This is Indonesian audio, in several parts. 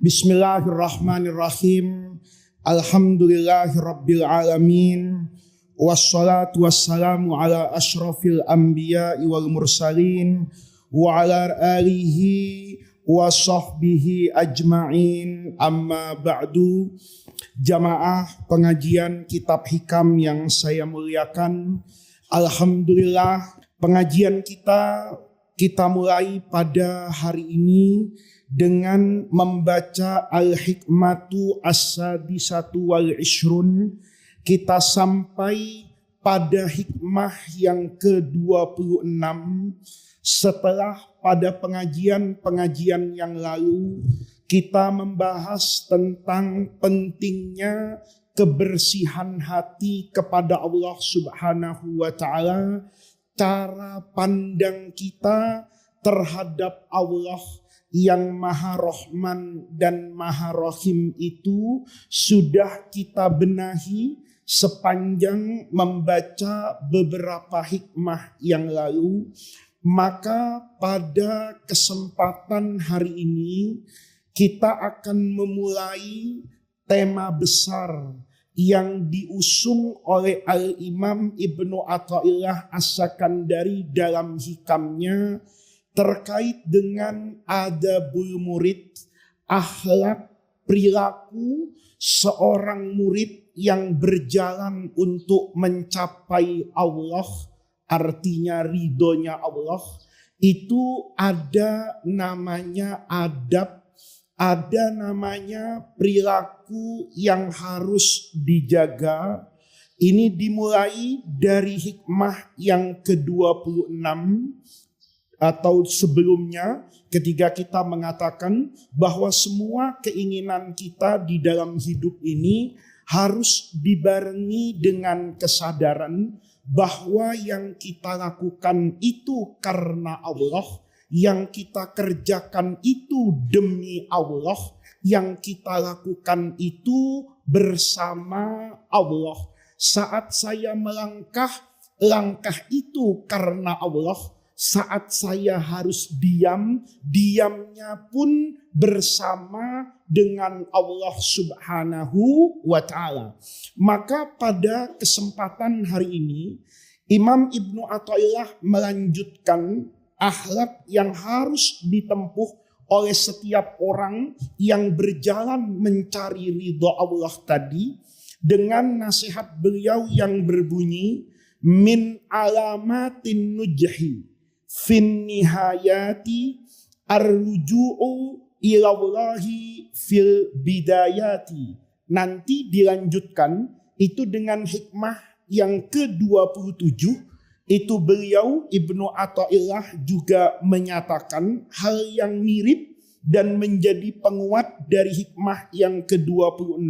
Bismillahirrahmanirrahim. Alhamdulillahirabbil alamin. Wassalatu wassalamu ala asyrafil anbiya'i wal mursalin wa ala alihi wa sahbihi ajma'in. Amma ba'du. Jamaah pengajian kitab hikam yang saya muliakan, alhamdulillah pengajian kita mulai pada hari ini dengan membaca Al-Hikmatu As-Sadisatu wal Ishrun. Kita sampai pada hikmah yang ke-26 setelah pada pengajian-pengajian yang lalu kita membahas tentang pentingnya kebersihan hati kepada Allah Subhanahu wa ta'ala. Cara pandang kita terhadap Allah yang Maha Rahman dan Maha Rahim itu sudah kita benahi sepanjang membaca beberapa hikmah yang lalu. Maka pada kesempatan hari ini kita akan memulai tema besar yang diusung oleh Al-Imam Ibnu Athaillah As-Sakandari dalam hikamnya terkait dengan adabul murid, akhlak perilaku seorang murid yang berjalan untuk mencapai Allah, artinya ridhonya Allah. Itu ada namanya adab, ada namanya perilaku yang harus dijaga. Ini dimulai dari hikmah yang ke-26 atau sebelumnya, ketika kita mengatakan bahwa semua keinginan kita di dalam hidup ini harus dibarengi dengan kesadaran bahwa yang kita lakukan itu karena Allah, yang kita kerjakan itu demi Allah, yang kita lakukan itu bersama Allah. Saat saya melangkah, langkah itu karena Allah. Saat saya harus diam, diamnya pun bersama dengan Allah Subhanahu wa ta'ala. Maka pada kesempatan hari ini, Imam Ibnu Athaillah melanjutkan akhlak yang harus ditempuh oleh setiap orang yang berjalan mencari ridha Allah tadi, dengan nasihat beliau yang berbunyi, min alamatin nujhi fin nihayati arruju'u ilallahi fil bidayati. Nanti dilanjutkan itu dengan hikmah yang ke-27. Itu beliau Ibnu Athaillah juga menyatakan hal yang mirip dan menjadi penguat dari hikmah yang ke-26.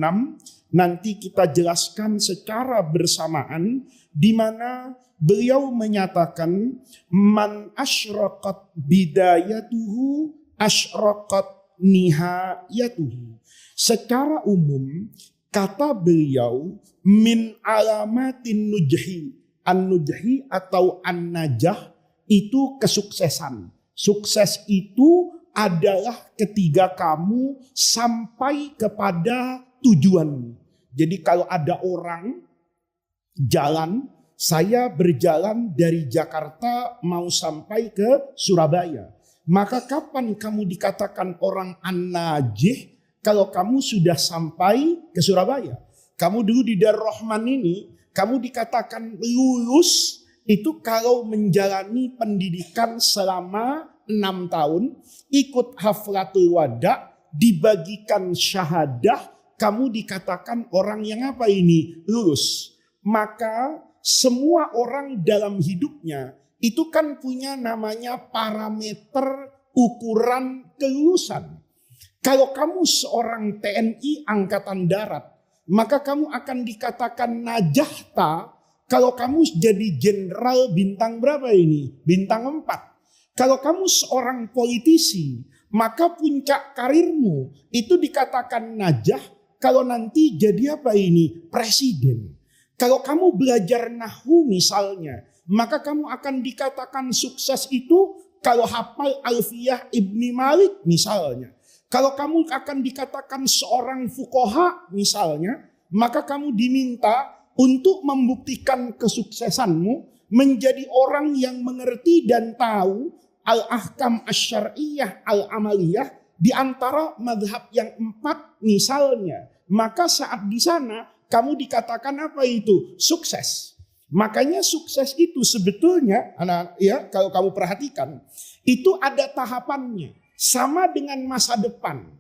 Nanti kita jelaskan secara bersamaan, di mana beliau menyatakan man asyraqat bidayatuhu asyraqat nihayatuhu. Secara umum kata beliau min alamatin nujhi. An-nujhi atau an-najah itu kesuksesan. Sukses itu adalah ketika kamu sampai kepada tujuanmu. Jadi kalau ada orang jalan, saya berjalan dari Jakarta mau sampai ke Surabaya. Maka kapan kamu dikatakan orang an-najih? Kalau kamu sudah sampai ke Surabaya. Kamu dulu di Darul Rahman ini, kamu dikatakan lulus itu kalau menjalani pendidikan selama 6 tahun, ikut haflatul wada, dibagikan syahadah, kamu dikatakan orang yang apa ini? Lulus. Maka semua orang dalam hidupnya itu kan punya namanya parameter ukuran kelulusan. Kalau kamu seorang TNI Angkatan Darat, maka kamu akan dikatakan najahta kalau kamu jadi jenderal bintang berapa ini? Bintang 4. Kalau kamu seorang politisi, maka puncak karirmu itu dikatakan najah kalau nanti jadi apa ini? Presiden. Kalau kamu belajar nahwu misalnya, maka kamu akan dikatakan sukses itu kalau hafal Alfiyah Ibni Malik misalnya. Kalau kamu akan dikatakan seorang fuqaha misalnya, maka kamu diminta untuk membuktikan kesuksesanmu menjadi orang yang mengerti dan tahu al-ahkam asy-syar'iyyah al-amaliyah di antara mazhab yang 4 misalnya. Maka saat di sana kamu dikatakan apa itu? Sukses. Makanya sukses itu sebetulnya, ya kalau kamu perhatikan, itu ada tahapannya. Sama dengan masa depan.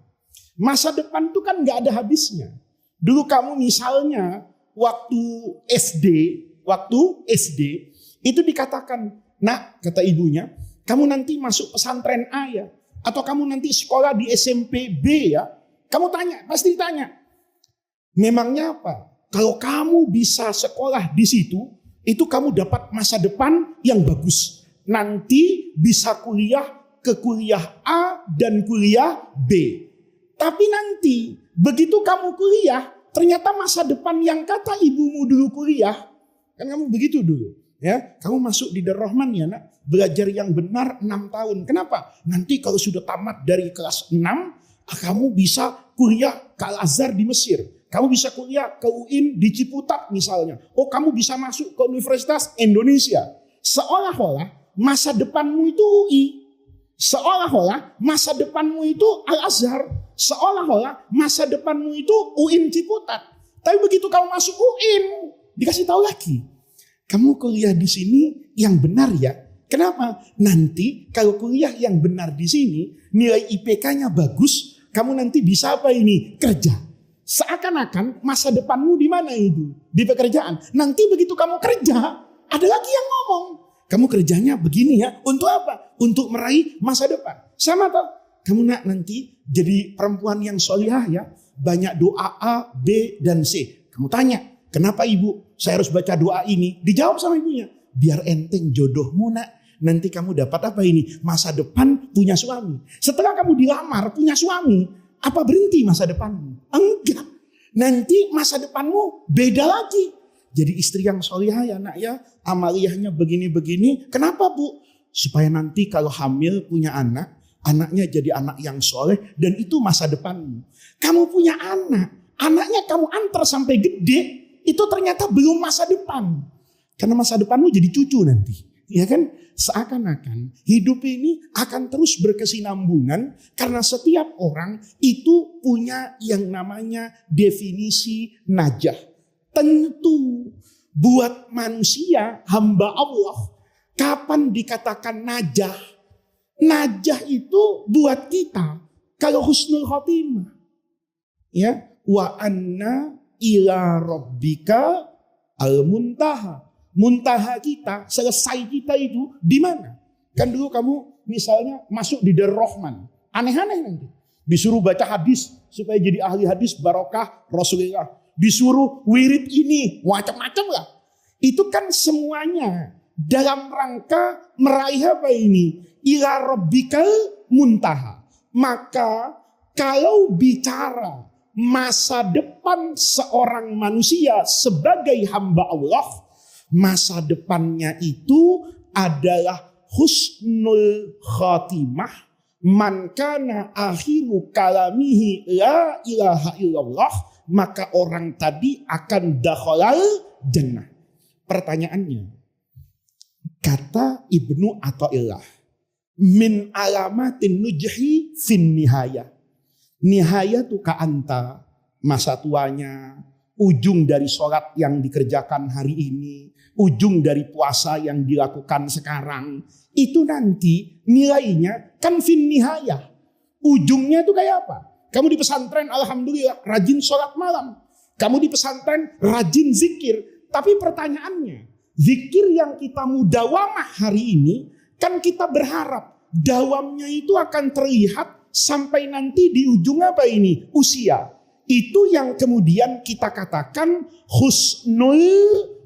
Masa depan itu kan nggak ada habisnya. Dulu kamu misalnya waktu SD itu dikatakan, nak, kata ibunya, kamu nanti masuk pesantren A ya, atau kamu nanti sekolah di SMP B ya. Kamu tanya, pasti ditanya, memangnya apa? Kalau kamu bisa sekolah di situ, itu kamu dapat masa depan yang bagus. Nanti bisa kuliah ke kuliah A dan kuliah B. Tapi nanti begitu kamu kuliah, ternyata masa depan yang kata ibumu dulu kuliah, kan kamu begitu dulu. Ya, kamu masuk di Darul Rahman ya nak, belajar yang benar 6 tahun. Kenapa? Nanti kalau sudah tamat dari kelas 6, kamu bisa kuliah ke Al-Azhar di Mesir. Kamu bisa kuliah ke UIN di Ciputat misalnya. Oh, kamu bisa masuk ke Universitas Indonesia. Seolah-olah masa depanmu itu UI. Seolah-olah masa depanmu itu Al-Azhar. Seolah-olah masa depanmu itu UIN Ciputat. Tapi begitu kamu masuk UIN, dikasih tahu lagi, kamu kuliah di sini yang benar ya. Kenapa? Nanti kalau kuliah yang benar di sini, nilai IPK-nya bagus, kamu nanti bisa apa ini? Kerja. Seakan-akan masa depanmu di mana itu? Di pekerjaan. Nanti begitu kamu kerja, ada lagi yang ngomong, kamu kerjanya begini ya. Untuk apa? Untuk meraih masa depan. Sama toh? Kamu nak nanti jadi perempuan yang solihah ya. Banyak doa A, B, dan C. Kamu tanya, kenapa ibu saya harus baca doa ini? Dijawab sama ibunya, biar enteng jodohmu nak. Nanti kamu dapat apa ini? Masa depan punya suami. Setelah kamu dilamar punya suami, apa berhenti masa depanmu? Enggak. Nanti masa depanmu beda lagi. Jadi istri yang solihah ya nak ya, amaliyahnya begini-begini. Kenapa bu? Supaya nanti kalau hamil punya anak, anaknya jadi anak yang soleh, dan itu masa depanmu. Kamu punya anak, anaknya kamu antar sampai gede, itu ternyata belum masa depan. Karena masa depanmu jadi cucu nanti. Ya kan? Seakan-akan hidup ini akan terus berkesinambungan karena setiap orang itu punya yang namanya definisi najah. Tentu buat manusia, hamba Allah, kapan dikatakan najah? Najah itu buat kita kalau husnul khotimah. Ya, wa anna ila rabbika al-muntaha. Muntaha kita, selesai kita itu di mana? Kan dulu kamu misalnya masuk di Darul Rahman, aneh-aneh nanti. Disuruh baca hadis supaya jadi ahli hadis barokah Rasulullah. Disuruh wirid ini, macam-macam lah. Itu kan semuanya dalam rangka meraih apa ini? Ila rabbikal muntaha. Maka kalau bicara masa depan seorang manusia sebagai hamba Allah, masa depannya itu adalah husnul khatimah. Man kana akhiru kalamihi la ilaha illallah, maka orang tadi akan dakhalal jannah. Pertanyaannya, kata Ibnu Athaillah, min alamatin nujhi fin nihayah. Nihayah tu ka'anta, masa tuanya, ujung dari sholat yang dikerjakan hari ini, ujung dari puasa yang dilakukan sekarang, itu nanti nilainya kan fin nihayah. Ujungnya itu kayak apa? Kamu di pesantren alhamdulillah rajin sholat malam. Kamu di pesantren rajin zikir. Tapi pertanyaannya, zikir yang kita mudawamah hari ini, kan kita berharap dawamnya itu akan terlihat sampai nanti di ujung apa ini? Usia. Itu yang kemudian kita katakan husnul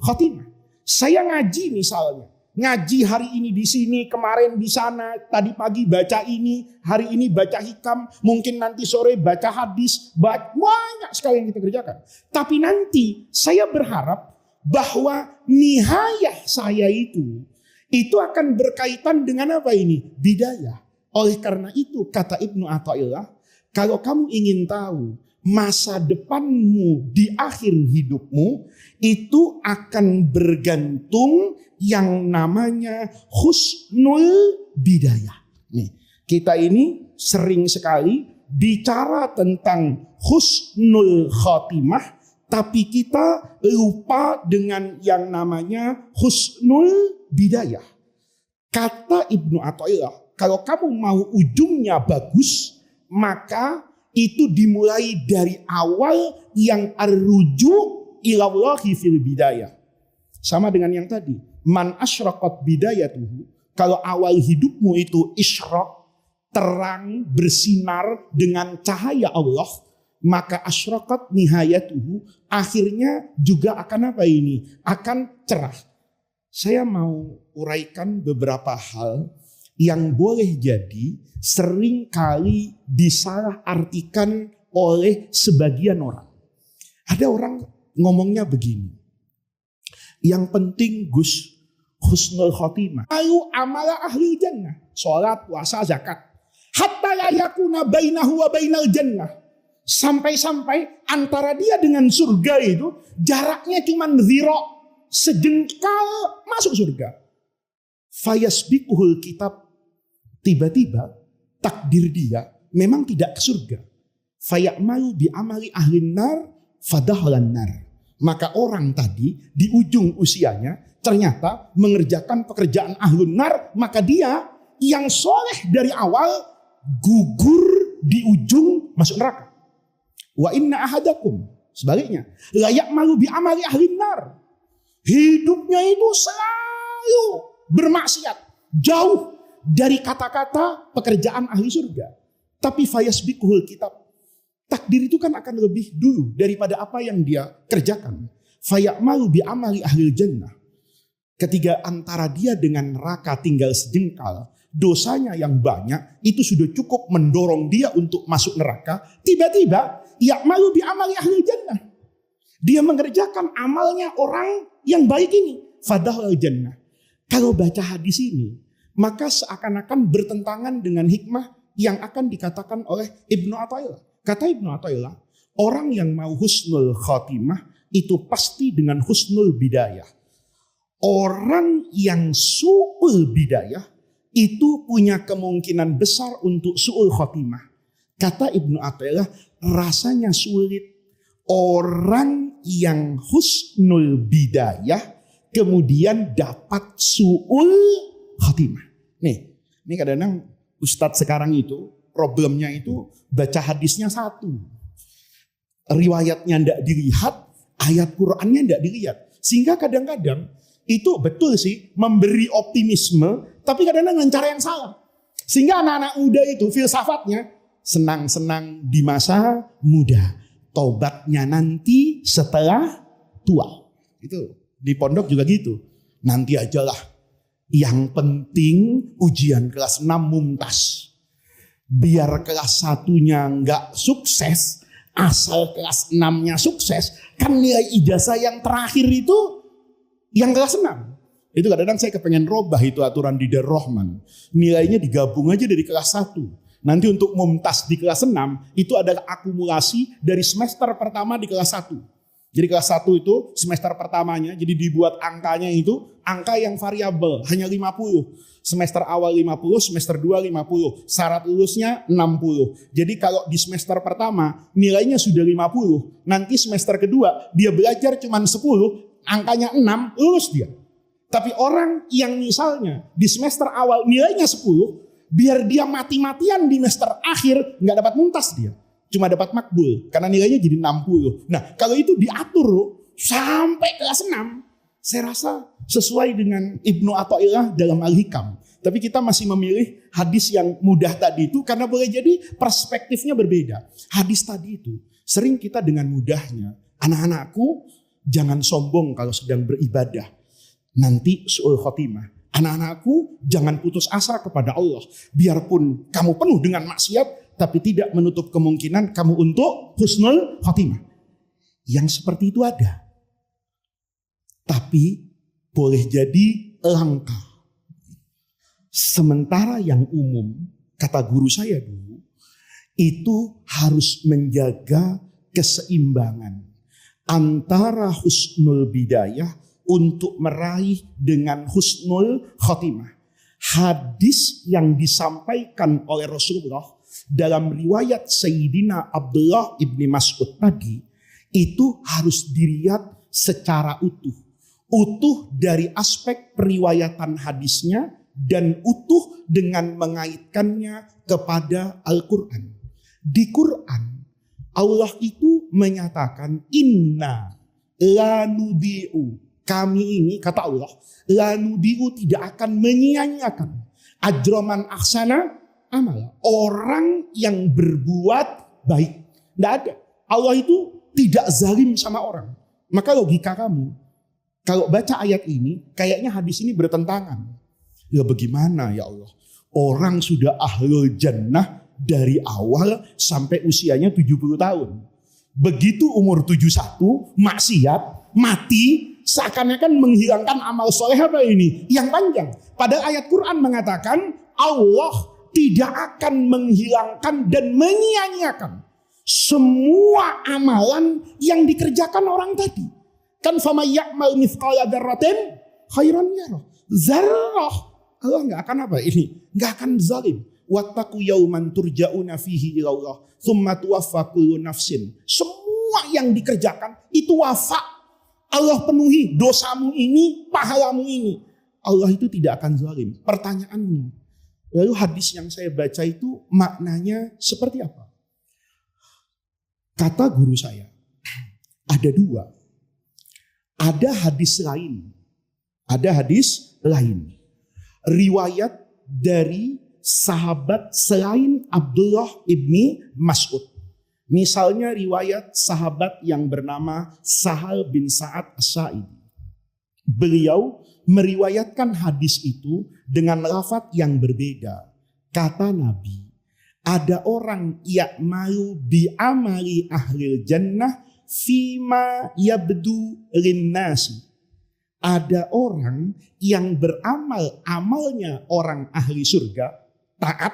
khotimah. Saya ngaji misalnya, ngaji hari ini di sini, kemarin di sana, tadi pagi baca ini, hari ini baca hikam, mungkin nanti sore baca hadis, banyak sekali yang kita kerjakan. Tapi nanti saya berharap bahwa nihayah saya itu akan berkaitan dengan apa ini? Bidayah. Oleh karena itu kata Ibnu Athaillah, Kalau kamu ingin tahu masa depanmu di akhir hidupmu, itu akan bergantung yang namanya husnul bidayah. Nih, kita ini sering sekali bicara tentang husnul khotimah, tapi kita lupa dengan yang namanya husnul bidayah. Kata Ibnu Athaillah, kalau kamu mau ujungnya bagus, maka itu dimulai dari awal yang arruju ilallahi fil bidayah. Sama dengan yang tadi. Man asyraqat bidayatuhu. Kalau awal hidupmu itu isyraq, terang, bersinar dengan cahaya Allah, maka asyraqat nihayatuhu, akhirnya juga akan apa ini? Akan cerah. Saya mau uraikan beberapa hal yang boleh jadi sering kali disalahartikan oleh sebagian orang. Ada orang ngomongnya begini, yang penting Gus, husnul khotimah. Lalu amala ahli jannah, sholat, puasa, zakat. Hatta la yakuna bainahu wa bainal jannah. Sampai-sampai antara dia dengan surga itu jaraknya cuma zira', sejengkal masuk surga. Fayasbiquhul kitab, tiba-tiba takdir dia memang tidak ke surga. Fayamalu bi amali ahlin nar fadahlan nar. Maka orang tadi di ujung usianya ternyata mengerjakan pekerjaan ahlun nar, maka dia yang soleh dari awal gugur di ujung masuk neraka. Wa inna ahadakum, sebaliknya, layak malu bi amali ahlin nar. Hidupnya itu selalu bermaksiat, jauh dari kata-kata pekerjaan ahli surga. Tapi fayasbiquhul kitab, takdir itu kan akan lebih dulu daripada apa yang dia kerjakan. Fayamalu bi amali ahli jannah. Ketika antara dia dengan neraka tinggal sejengkal, dosanya yang banyak itu sudah cukup mendorong dia untuk masuk neraka. Tiba-tiba ya'malu bi amali ahli jannah, dia mengerjakan amalnya orang yang baik ini. Fadahul jannah. Kalau baca hadis ini, maka seakan-akan bertentangan dengan hikmah yang akan dikatakan oleh Ibnu Athaillah. Kata Ibnu Athaillah, orang yang mau husnul khotimah itu pasti dengan husnul bidayah. Orang yang su'ul bidayah itu punya kemungkinan besar untuk su'ul khotimah. Kata Ibnu Athaillah, rasanya sulit orang yang husnul bidayah kemudian dapat su'ul khotimah. Nih, ini kadang-kadang ustadz sekarang itu problemnya itu baca hadisnya satu, riwayatnya tidak dilihat, ayat Qur'annya tidak dilihat, sehingga kadang-kadang itu betul sih memberi optimisme, tapi kadang-kadang dengan cara yang salah, sehingga anak-anak muda itu filsafatnya senang-senang di masa muda, tobatnya nanti setelah tua. Itu di pondok juga gitu, nanti ajalah, yang penting ujian kelas 6 mumtaz. Biar kelas 1-nya nggak sukses, asal kelas 6-nya sukses, kan nilai ijazah yang terakhir itu yang kelas 6. Itu kadang-kadang saya kepengen robah itu aturan di Darul Rahman. Nilainya digabung aja dari kelas 1. Nanti untuk mumtaz di kelas 6 itu adalah akumulasi dari semester pertama di kelas 1. Jadi kelas 1 itu semester pertamanya, jadi dibuat angkanya itu angka yang variabel, hanya 50. Semester awal 50, semester 2 50. Syarat lulusnya 60. Jadi kalau di semester pertama nilainya sudah 50, nanti semester kedua dia belajar cuma 10, angkanya 6, lulus dia. Tapi orang yang misalnya di semester awal nilainya 10, biar dia mati-matian di semester akhir nggak dapat mumtaz dia. Cuma dapat makbul karena nilainya jadi 60. Nah, kalau itu diatur sampai kelas 6, saya rasa sesuai dengan Ibnu Athaillah dalam Al-Hikam. Tapi kita masih memilih hadis yang mudah tadi itu karena boleh jadi perspektifnya berbeda. Hadis tadi itu sering kita dengan mudahnya, anak-anakku jangan sombong kalau sedang beribadah, nanti su'ul khotimah. Anak-anakku jangan putus asa kepada Allah, biarpun kamu penuh dengan maksiat, tapi tidak menutup kemungkinan kamu untuk husnul khotimah. Yang seperti itu ada. Tapi boleh jadi langka. Sementara yang umum, kata guru saya dulu, itu harus menjaga keseimbangan antara husnul bidayah untuk meraih dengan husnul khotimah. Hadis yang disampaikan oleh Rasulullah dalam riwayat Sayyidina Abdullah ibni Mas'ud tadi, itu harus dilihat secara utuh. Utuh dari aspek periwayatan hadisnya dan utuh dengan mengaitkannya kepada Al-Quran. Di Quran, Allah itu menyatakan, inna la nudi'u. Kami ini, kata Allah, la nudi'u, tidak akan menyia-nyiakan ajroman ahsana amal. Orang yang berbuat baik. Tidak ada. Allah itu tidak zalim sama orang. Maka logika kamu, kalau baca ayat ini, kayaknya hadis ini bertentangan. Ya bagaimana ya Allah? Orang sudah ahlul jannah dari awal sampai usianya 70 tahun. Begitu umur 71, maksiat, mati, seakan-akan menghilangkan amal soleh apa ini? Yang panjang. Padahal ayat Quran mengatakan Allah tidak akan menghilangkan dan menyia-nyiakan semua amalan yang dikerjakan orang tadi. Kan fama ya'mal mithqala dzarratin khairan yarah. Zarrah. Allah enggak akan apa ini? Enggak akan zalim. Wattaqu yauman turja'una fihi ila Allah, tsumma tuwaffa kullu nafsin. Semua yang dikerjakan itu wafa. Allah penuhi dosamu ini, pahalamu ini. Allah itu tidak akan zalim. Pertanyaannya, lalu hadis yang saya baca itu maknanya seperti apa? Kata guru saya, ada dua. Ada hadis lain. Ada hadis lain. Riwayat dari sahabat selain Abdullah ibni Mas'ud. Misalnya riwayat sahabat yang bernama Sahal bin Sa'ad As-Sa'idi. Beliau meriwayatkan hadis itu dengan lafaz yang berbeda. Kata Nabi, ada orang ya'malu bi'amali ahlil jannah fima yabdu linnasi. Ada orang yang beramal amalnya orang ahli surga, taat,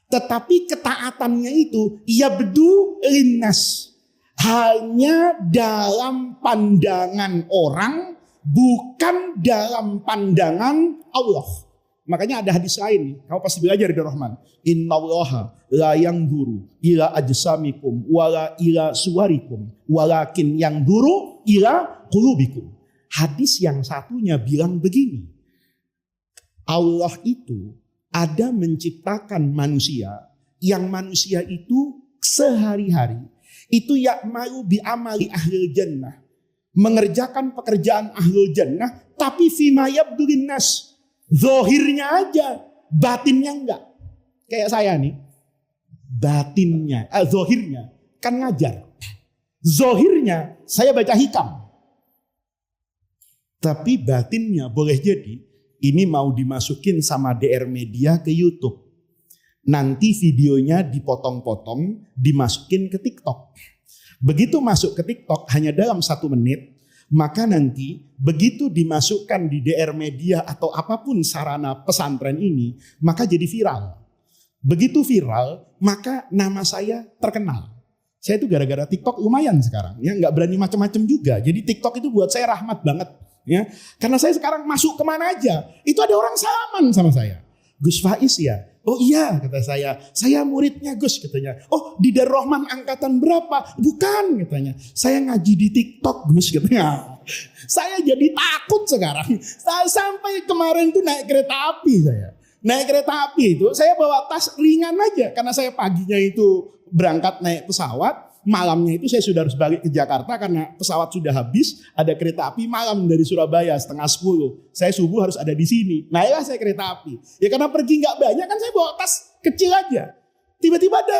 tetapi ketaatannya itu yabdu linnas, hanya dalam pandangan orang, bukan dalam pandangan Allah. Makanya ada hadis lain, kamu pasti belajar dari Rahman. Innallaha la yanzuru ila ajsamikum wala ila suwarikum walakin yanzuru ila qulubikum. Hadis yang satunya bilang begini. Allah itu ada menciptakan manusia, yang manusia itu sehari-hari itu ya'malu bi amali ahlil jannah, mengerjakan pekerjaan ahlul jannah, tapi fima yabdulin nas, zohirnya aja, batinnya enggak. Kayak saya nih, batinnya, zohirnya kan ngajar, zohirnya saya baca hikam, tapi batinnya boleh jadi ini mau dimasukin sama DR Media ke YouTube. Nanti videonya dipotong-potong, dimasukin ke TikTok. Begitu masuk ke TikTok hanya dalam 1 menit, maka nanti begitu dimasukkan di DR Media atau apapun sarana pesantren ini, maka jadi viral. Begitu viral, maka nama saya terkenal. Saya itu gara-gara TikTok lumayan sekarang, ya nggak berani macam-macam juga. Jadi TikTok itu buat saya rahmat banget. Ya, karena saya sekarang masuk kemana aja, itu ada orang salaman sama saya. Gus Faiz ya? Oh iya, kata saya muridnya Gus, katanya. Oh di Darul Rahman angkatan berapa? Bukan, katanya. Saya ngaji di TikTok Gus, katanya. Saya jadi takut sekarang. Sampai kemarin tuh naik kereta api saya. Naik kereta api itu saya bawa tas ringan aja, karena saya paginya itu berangkat naik pesawat. Malamnya itu saya sudah harus balik ke Jakarta karena pesawat sudah habis. Ada kereta api malam dari Surabaya 9:30. Saya subuh harus ada di sini. Naiklah saya kereta api. Ya karena pergi nggak banyak kan saya bawa tas kecil aja. Tiba-tiba ada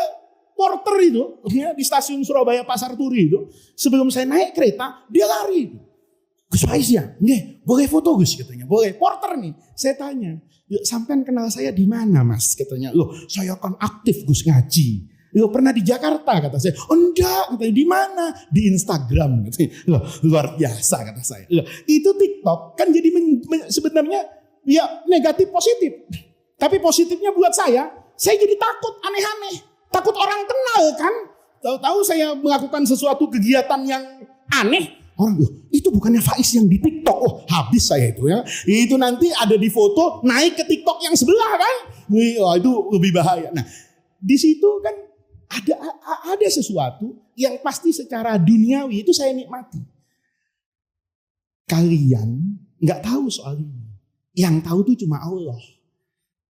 porter itu ya, di stasiun Surabaya Pasar Turi itu. Sebelum saya naik kereta dia lari. Gus Faiz ya? Nggih, boleh foto Gus, katanya. Boleh. Porter nih. Saya tanya, sampean kenal saya di mana Mas? Katanya. Loh, saya kan aktif Gus ngaji. Lo pernah di Jakarta, kata saya. Oh enggak, katanya di mana? Di Instagram, katanya. Loh, luar biasa, kata saya. Loh, itu TikTok kan jadi sebenarnya ya negatif positif. Tapi positifnya buat saya jadi takut aneh-aneh. Takut orang kenal kan. Tahu-tahu saya melakukan sesuatu kegiatan yang aneh. Orang bilang, itu bukannya Faiz yang di TikTok. Oh, habis saya itu ya. Itu nanti ada di foto naik ke TikTok yang sebelah kan. Oh, itu lebih bahaya. Nah, di situ kan ada sesuatu yang pasti secara duniawi itu saya nikmati. Kalian nggak tahu soal ini. Yang tahu tuh cuma Allah.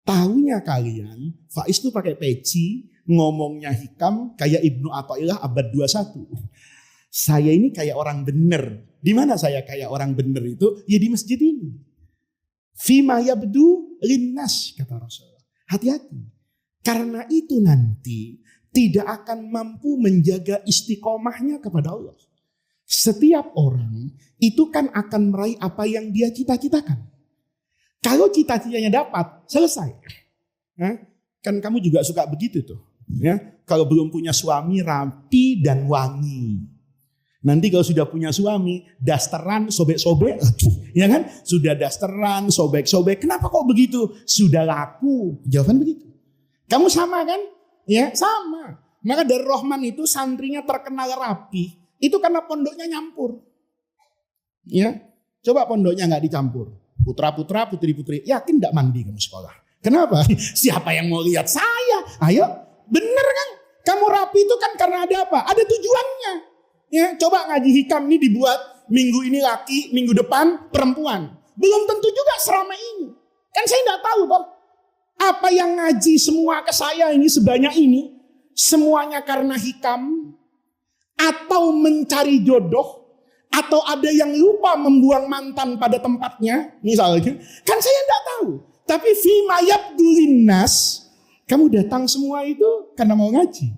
Tahunya kalian, Faiz tuh pakai peci, ngomongnya hikam kayak Ibnu Athaillah abad 21. Saya ini kayak orang bener. Di mana saya kayak orang bener itu? Ya di masjid ini. Fima yabdu linnas, kata Rasulullah. Hati-hati. Karena itu nanti tidak akan mampu menjaga istiqomahnya kepada Allah. Setiap orang itu kan akan meraih apa yang dia cita-citakan. Kalau cita-citanya dapat, selesai. Kan kamu juga suka begitu tuh. Ya, kalau belum punya suami, rapi dan wangi. Nanti kalau sudah punya suami, dasteran, sobek-sobek. Ya kan? Sudah dasteran, sobek-sobek. Kenapa kok begitu? Sudah laku. Jawaban begitu. Kamu sama kan? Ya, sama. Maka dari Rahman itu santrinya terkenal rapi. Itu karena pondoknya nyampur. Ya, coba pondoknya nggak dicampur. Putra-putra, putri-putri, yakin tidak mandi kamu sekolah? Kenapa? Siapa yang mau lihat saya? Ayo, bener kan? Kamu rapi itu kan karena ada apa? Ada tujuannya. Ya, coba ngaji hikam ini dibuat minggu ini laki, minggu depan perempuan. Belum tentu juga selama ini. Kan saya tidak tahu toh. Apa yang ngaji semua ke saya ini sebanyak ini, semuanya karena hikam atau mencari jodoh? Atau ada yang lupa membuang mantan pada tempatnya, misalnya. Kan saya tidak tahu. Tapi fima yabdu linnas, kamu datang semua itu karena mau ngaji.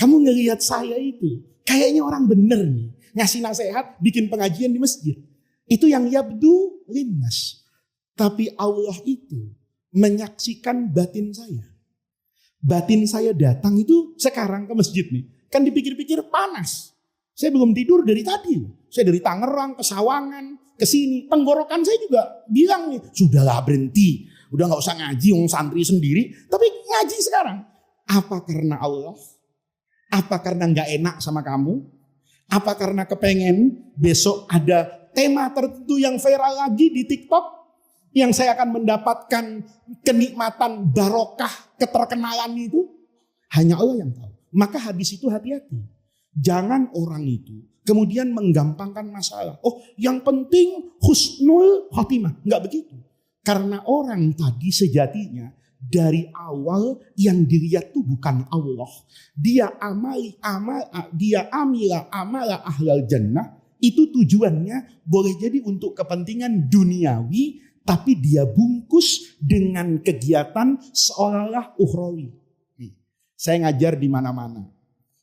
Kamu ngelihat saya itu, kayaknya orang bener nih. Ngasih nasihat, bikin pengajian di masjid. Itu yang yabdu linnas. Tapi Allah itu menyaksikan batin saya. Batin saya datang itu sekarang ke masjid nih. Kan dipikir-pikir panas. Saya belum tidur dari tadi. Saya dari Tangerang ke Sawangan, ke sini. Tenggorokan saya juga bilang nih, sudahlah berhenti. Udah gak usah ngaji, santri sendiri. Tapi ngaji sekarang. Apa karena Allah? Apa karena gak enak sama kamu? Apa karena kepengen besok ada tema tertentu yang viral lagi di TikTok? Yang saya akan mendapatkan kenikmatan barokah keterkenalan itu? Hanya Allah yang tahu. Maka hadis itu hati-hati. Jangan orang itu kemudian menggampangkan masalah. Oh, yang penting husnul khotimah. Enggak begitu. Karena orang tadi sejatinya dari awal yang dilihat itu bukan Allah. Dia amila amala ahlal jannah. Itu tujuannya boleh jadi untuk kepentingan duniawi, tapi dia bungkus dengan kegiatan seolah-olah ukhrawi. Saya ngajar di mana-mana.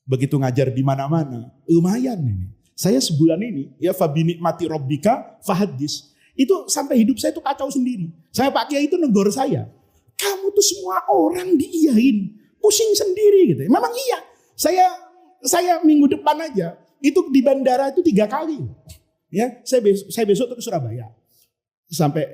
Begitu ngajar di mana-mana, lumayan ini. Saya sebulan ini, ya fabinikmati robbika fahadis. Itu sampai hidup saya itu kacau sendiri. Saya Pak Kiai itu negor saya. Kamu tuh semua orang diiyain, pusing sendiri gitu. Memang iya. Saya minggu depan aja itu di bandara itu 3 kali. Ya, saya besok ke Surabaya. Sampai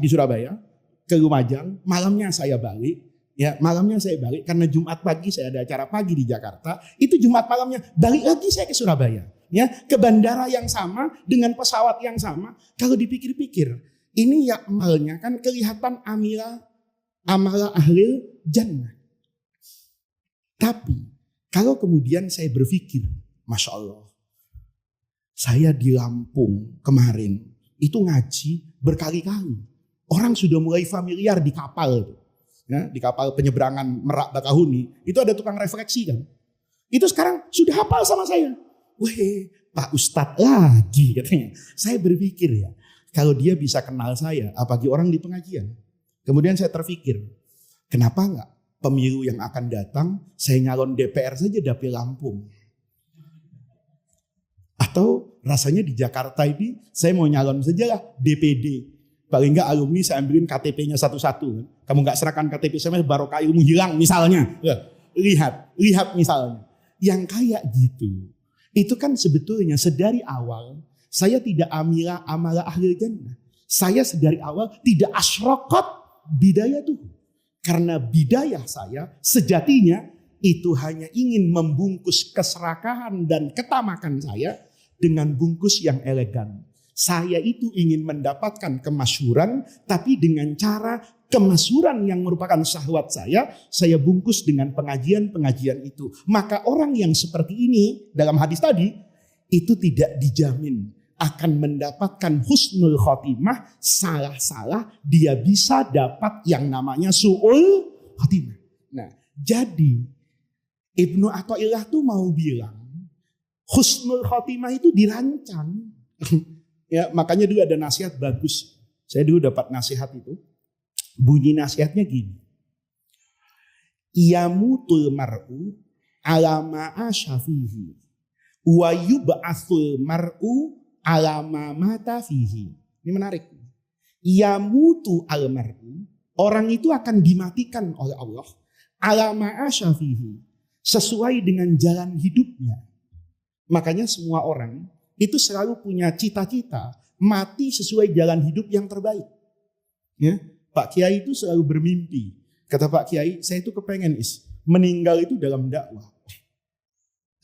di Surabaya ke Lumajang, malamnya saya balik. Ya, malamnya saya balik karena Jumat pagi saya ada acara pagi di Jakarta. Itu Jumat malamnya balik lagi saya ke Surabaya. Ya, ke bandara yang sama dengan pesawat yang sama. Kalau dipikir-pikir, ini ya amalnya kan kelihatan amala ahlil jannah. Tapi kalau kemudian saya berpikir, Masya Allah, saya di Lampung kemarin itu ngaji berkali-kali. Orang sudah mulai familiar di kapal. Ya, di kapal penyeberangan Merak Bakahuni, itu ada tukang refleksi kan. Itu sekarang sudah hafal sama saya. Weh, Pak Ustadz lagi katanya. Saya berpikir ya, kalau dia bisa kenal saya, apalagi orang di pengajian. Kemudian saya terpikir, kenapa enggak pemilu yang akan datang, saya nyalon DPR saja dapil Lampung. Atau rasanya di Jakarta ini, saya mau nyalon sajalah DPD. Paling enggak alumni saya ambilin KTP-nya satu-satu. Kamu enggak serahkan KTP saya barokah ilmu hilang misalnya. Lihat misalnya. Yang kayak gitu. Itu kan sebetulnya sedari awal saya tidak amala ahli jannah. Saya sedari awal tidak asyraqat bidayah tuh. Karena bidayah saya sejatinya itu hanya ingin membungkus keserakahan dan ketamakan saya dengan bungkus yang elegan. Saya itu ingin mendapatkan kemasyhuran, tapi dengan cara kemasyhuran yang merupakan syahwat saya bungkus dengan pengajian-pengajian itu. Maka orang yang seperti ini dalam hadis tadi, itu tidak dijamin akan mendapatkan husnul khotimah. Salah-salah dia bisa dapat yang namanya su'ul khotimah. Nah, jadi Ibnu Athaillah tuh mau bilang husnul khotimah itu dirancang. Ya, makanya dulu ada nasihat bagus. Saya dulu dapat nasihat itu. Bunyi nasihatnya gini. Yamutul mar'u ala ma asyafihi wa yub'atsul mar'u ala ma mata fihi. Ini menarik. Yamutu al mar'u, orang itu akan dimatikan oleh Allah ala ma asyafihi, sesuai dengan jalan hidupnya. Makanya semua orang itu selalu punya cita-cita mati sesuai jalan hidup yang terbaik. Ya, Pak Kiai itu selalu bermimpi. Kata Pak Kiai, saya itu kepengen meninggal itu dalam dakwah.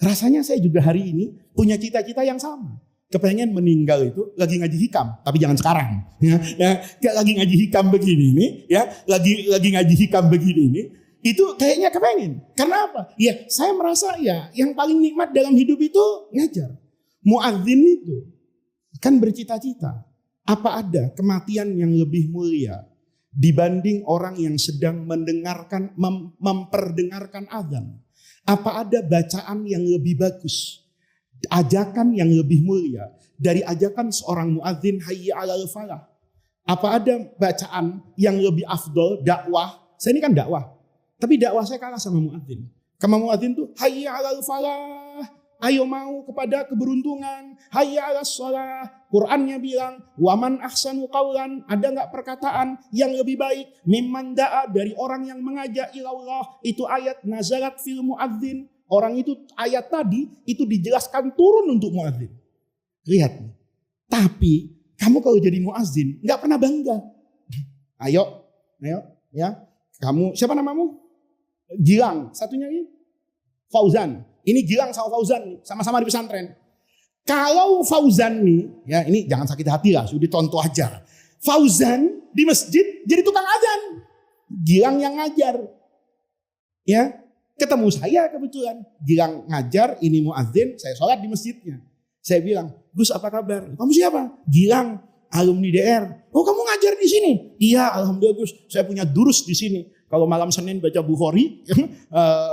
Rasanya saya juga hari ini punya cita-cita yang sama. Kepengen meninggal itu lagi ngaji hikam, tapi jangan sekarang. Lagi ngaji hikam begini nih, lagi ngaji hikam begini nih. Itu kayaknya kepengen. Karena apa? Ya, saya merasa yang paling nikmat dalam hidup itu ngajar. Muadzin itu kan bercita-cita. Apa ada kematian yang lebih mulia dibanding orang yang sedang mendengarkan, memperdengarkan azan? Apa ada bacaan yang lebih bagus, ajakan yang lebih mulia dari ajakan seorang muadzin hayya 'alal falah? Apa ada bacaan yang lebih afdol, dakwah? Saya ini kan dakwah, tapi dakwah saya kalah sama muadzin. Karena muadzin tuh hayya 'alal falah, ayo mau kepada keberuntungan, hayya 'alas shalah. Qur'annya bilang, waman ahsanu qawlan, ada nggak perkataan yang lebih baik mimman da'a, dari orang yang mengajak ilallah. Itu ayat nazalat fil muadzin. Orang itu ayat tadi itu dijelaskan turun untuk muadzin. Lihat nih. Tapi kamu kalau jadi muadzin nggak pernah bangga. Ayo ya. Kamu siapa namamu? Gilang. Satunya ini Fauzan. Ini Gilang sama Fauzan nih, sama-sama di pesantren. Kalau Fauzan nih, ya ini jangan sakit hati lah, sudah contoh aja. Fauzan di masjid jadi tukang azan. Gilang yang ngajar. Ya, ketemu saya kebetulan. Gilang ngajar, ini muadzin, saya sholat di masjidnya. Saya bilang, Gus apa kabar? Kamu siapa? Gilang, alumni DR. Oh kamu ngajar di sini? Iya, alhamdulillah Gus, saya punya durus di sini. Kalau malam Senin baca Bukhari,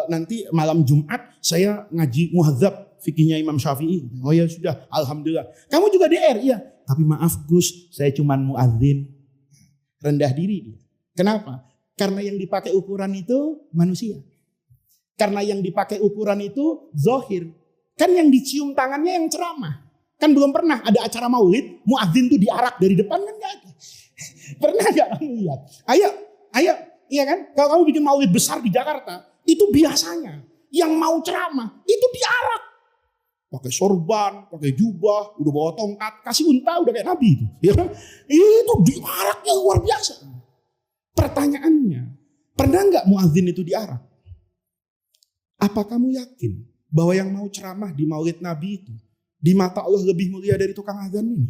nanti malam Jumat saya ngaji muhadzab fikihnya Imam Syafi'i. Oh ya sudah, alhamdulillah. Kamu juga DR? Iya. Tapi maaf Gus, saya cuman muadzin. Rendah diri dia. Kenapa? Karena yang dipakai ukuran itu manusia. Karena yang dipakai ukuran itu zohir. Kan yang dicium tangannya yang ceramah. Kan belum pernah ada acara maulid, muadzin tuh diarak dari depan kan gak ada. Pernah gak kamu lihat? Ayo. Iya kan? Kalau kamu bikin maulid besar di Jakarta, itu biasanya yang mau ceramah itu diarak. Pakai sorban, pakai jubah, udah bawa tongkat, kasih unta udah kayak Nabi itu. Ya kan? Itu diaraknya luar biasa. Pertanyaannya, pernah nggak muadzin itu diarak? Apa kamu yakin bahwa yang mau ceramah di maulid Nabi itu di mata Allah lebih mulia dari tukang azan ini?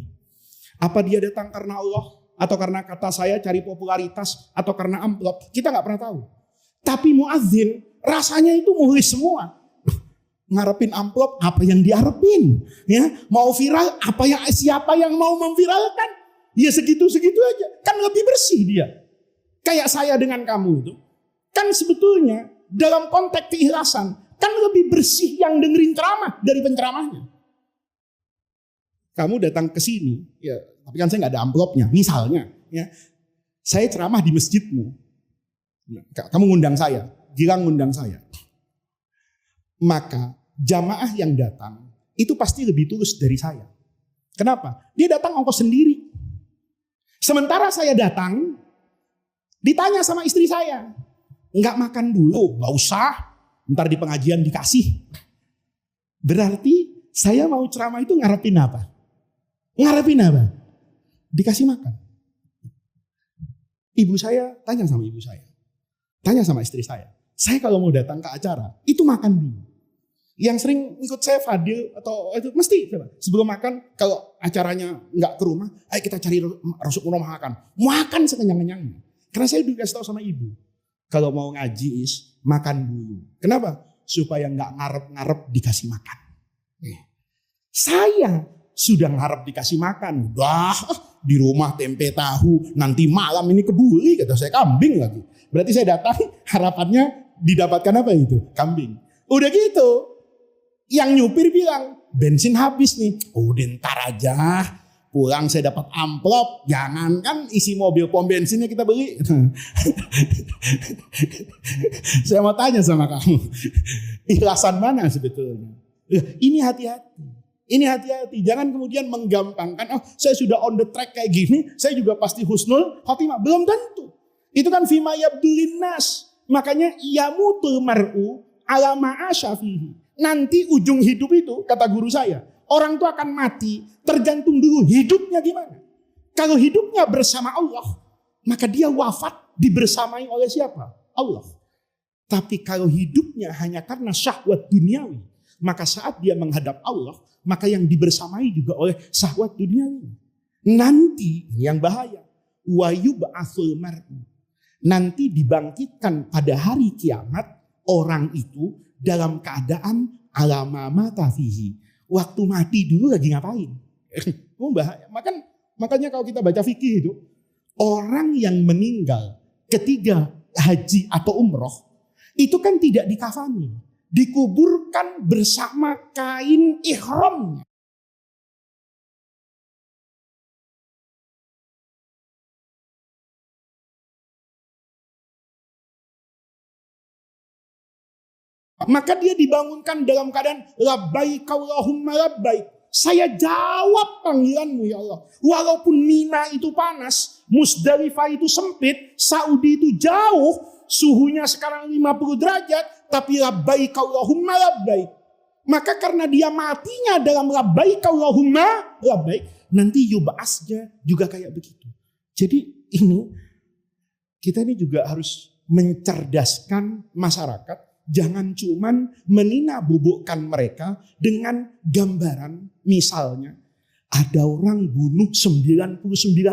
Apa dia datang karena Allah? Atau karena kata saya cari popularitas, atau karena amplop, kita nggak pernah tahu. Tapi muadzin rasanya itu muhlis semua. Ngarepin amplop, apa yang diharapin? Ya, mau viral, siapa yang mau memviralkan? Ya segitu-segitu aja, kan lebih bersih dia. Kayak saya dengan kamu itu, kan sebetulnya dalam konteks keikhlasan, kan lebih bersih yang dengerin ceramah dari penceramahnya. Kamu datang ke sini, ya, tapi kan saya nggak ada amplopnya. Misalnya, ya, saya ceramah di masjidmu, kamu ngundang saya, Gilang ngundang saya, maka jamaah yang datang itu pasti lebih tulus dari saya. Kenapa? Dia datang ongkos sendiri. Sementara saya datang, ditanya sama istri saya, nggak makan dulu, nggak usah, ntar di pengajian dikasih. Berarti saya mau ceramah itu ngarepin apa? Ngarepin apa? Dikasih makan. Ibu saya tanya sama ibu saya. Tanya sama istri saya. Saya kalau mau datang ke acara, itu makan dulu. Yang sering ikut saya Fadil atau itu mesti sebelum makan, kalau acaranya nggak ke rumah, ayo kita cari rumah makan. Makan sekenyang-kenyangnya. Karena saya udah kasih tahu sama ibu, kalau mau ngaji makan dulu. Kenapa? Supaya nggak ngarep-ngarep dikasih makan. Saya sudah ngarep dikasih makan. Udah di rumah tempe tahu, nanti malam ini kebuli, kata saya, kambing lagi. Berarti saya datang harapannya didapatkan apa itu? Kambing. Udah gitu, yang nyupir bilang, bensin habis nih. Udah ntar aja, pulang saya dapat amplop. Jangankan isi mobil pom bensinnya kita beli. Saya mau tanya sama kamu, ikhlasan mana sebetulnya? Ini hati-hati. Ini hati-hati. Jangan kemudian menggampangkan, oh saya sudah on the track kayak gini, saya juga pasti husnul khotimah. Belum tentu. Itu kan fima yabdulin nas. Makanya yamutul mar'u ala ma'asya fihi. Nanti ujung hidup itu, kata guru saya, orang itu akan mati tergantung dulu hidupnya gimana. Kalau hidupnya bersama Allah, maka dia wafat dibersamai oleh siapa? Allah. Tapi kalau hidupnya hanya karena syahwat duniawi, maka saat dia menghadap Allah, maka yang dibersamai juga oleh syahwat duniawi. Nanti yang bahaya, wa yub'atsul mar'u. Nanti dibangkitkan pada hari kiamat orang itu dalam keadaan alama mata fihi. Waktu mati dulu lagi ngapain? Bahaya. Makanya kalau kita baca fikih itu, orang yang meninggal ketika haji atau umroh itu kan tidak dikafani, dikuburkan bersama kain ihramnya. Maka dia dibangunkan dalam keadaan labbaik Allahumma labbaik. Saya jawab panggilanmu ya Allah. Walaupun Mina itu panas, Musdalifah itu sempit, Saudi itu jauh, suhunya sekarang 50 derajat, tapi labbaik Allahumma labbaik. Maka karena dia matinya dalam labbaik Allahumma labbaik, nanti yub'asnya juga kayak begitu. Jadi kita ini juga harus mencerdaskan masyarakat. Jangan cuman meninabobokan mereka dengan gambaran. Misalnya ada orang bunuh 99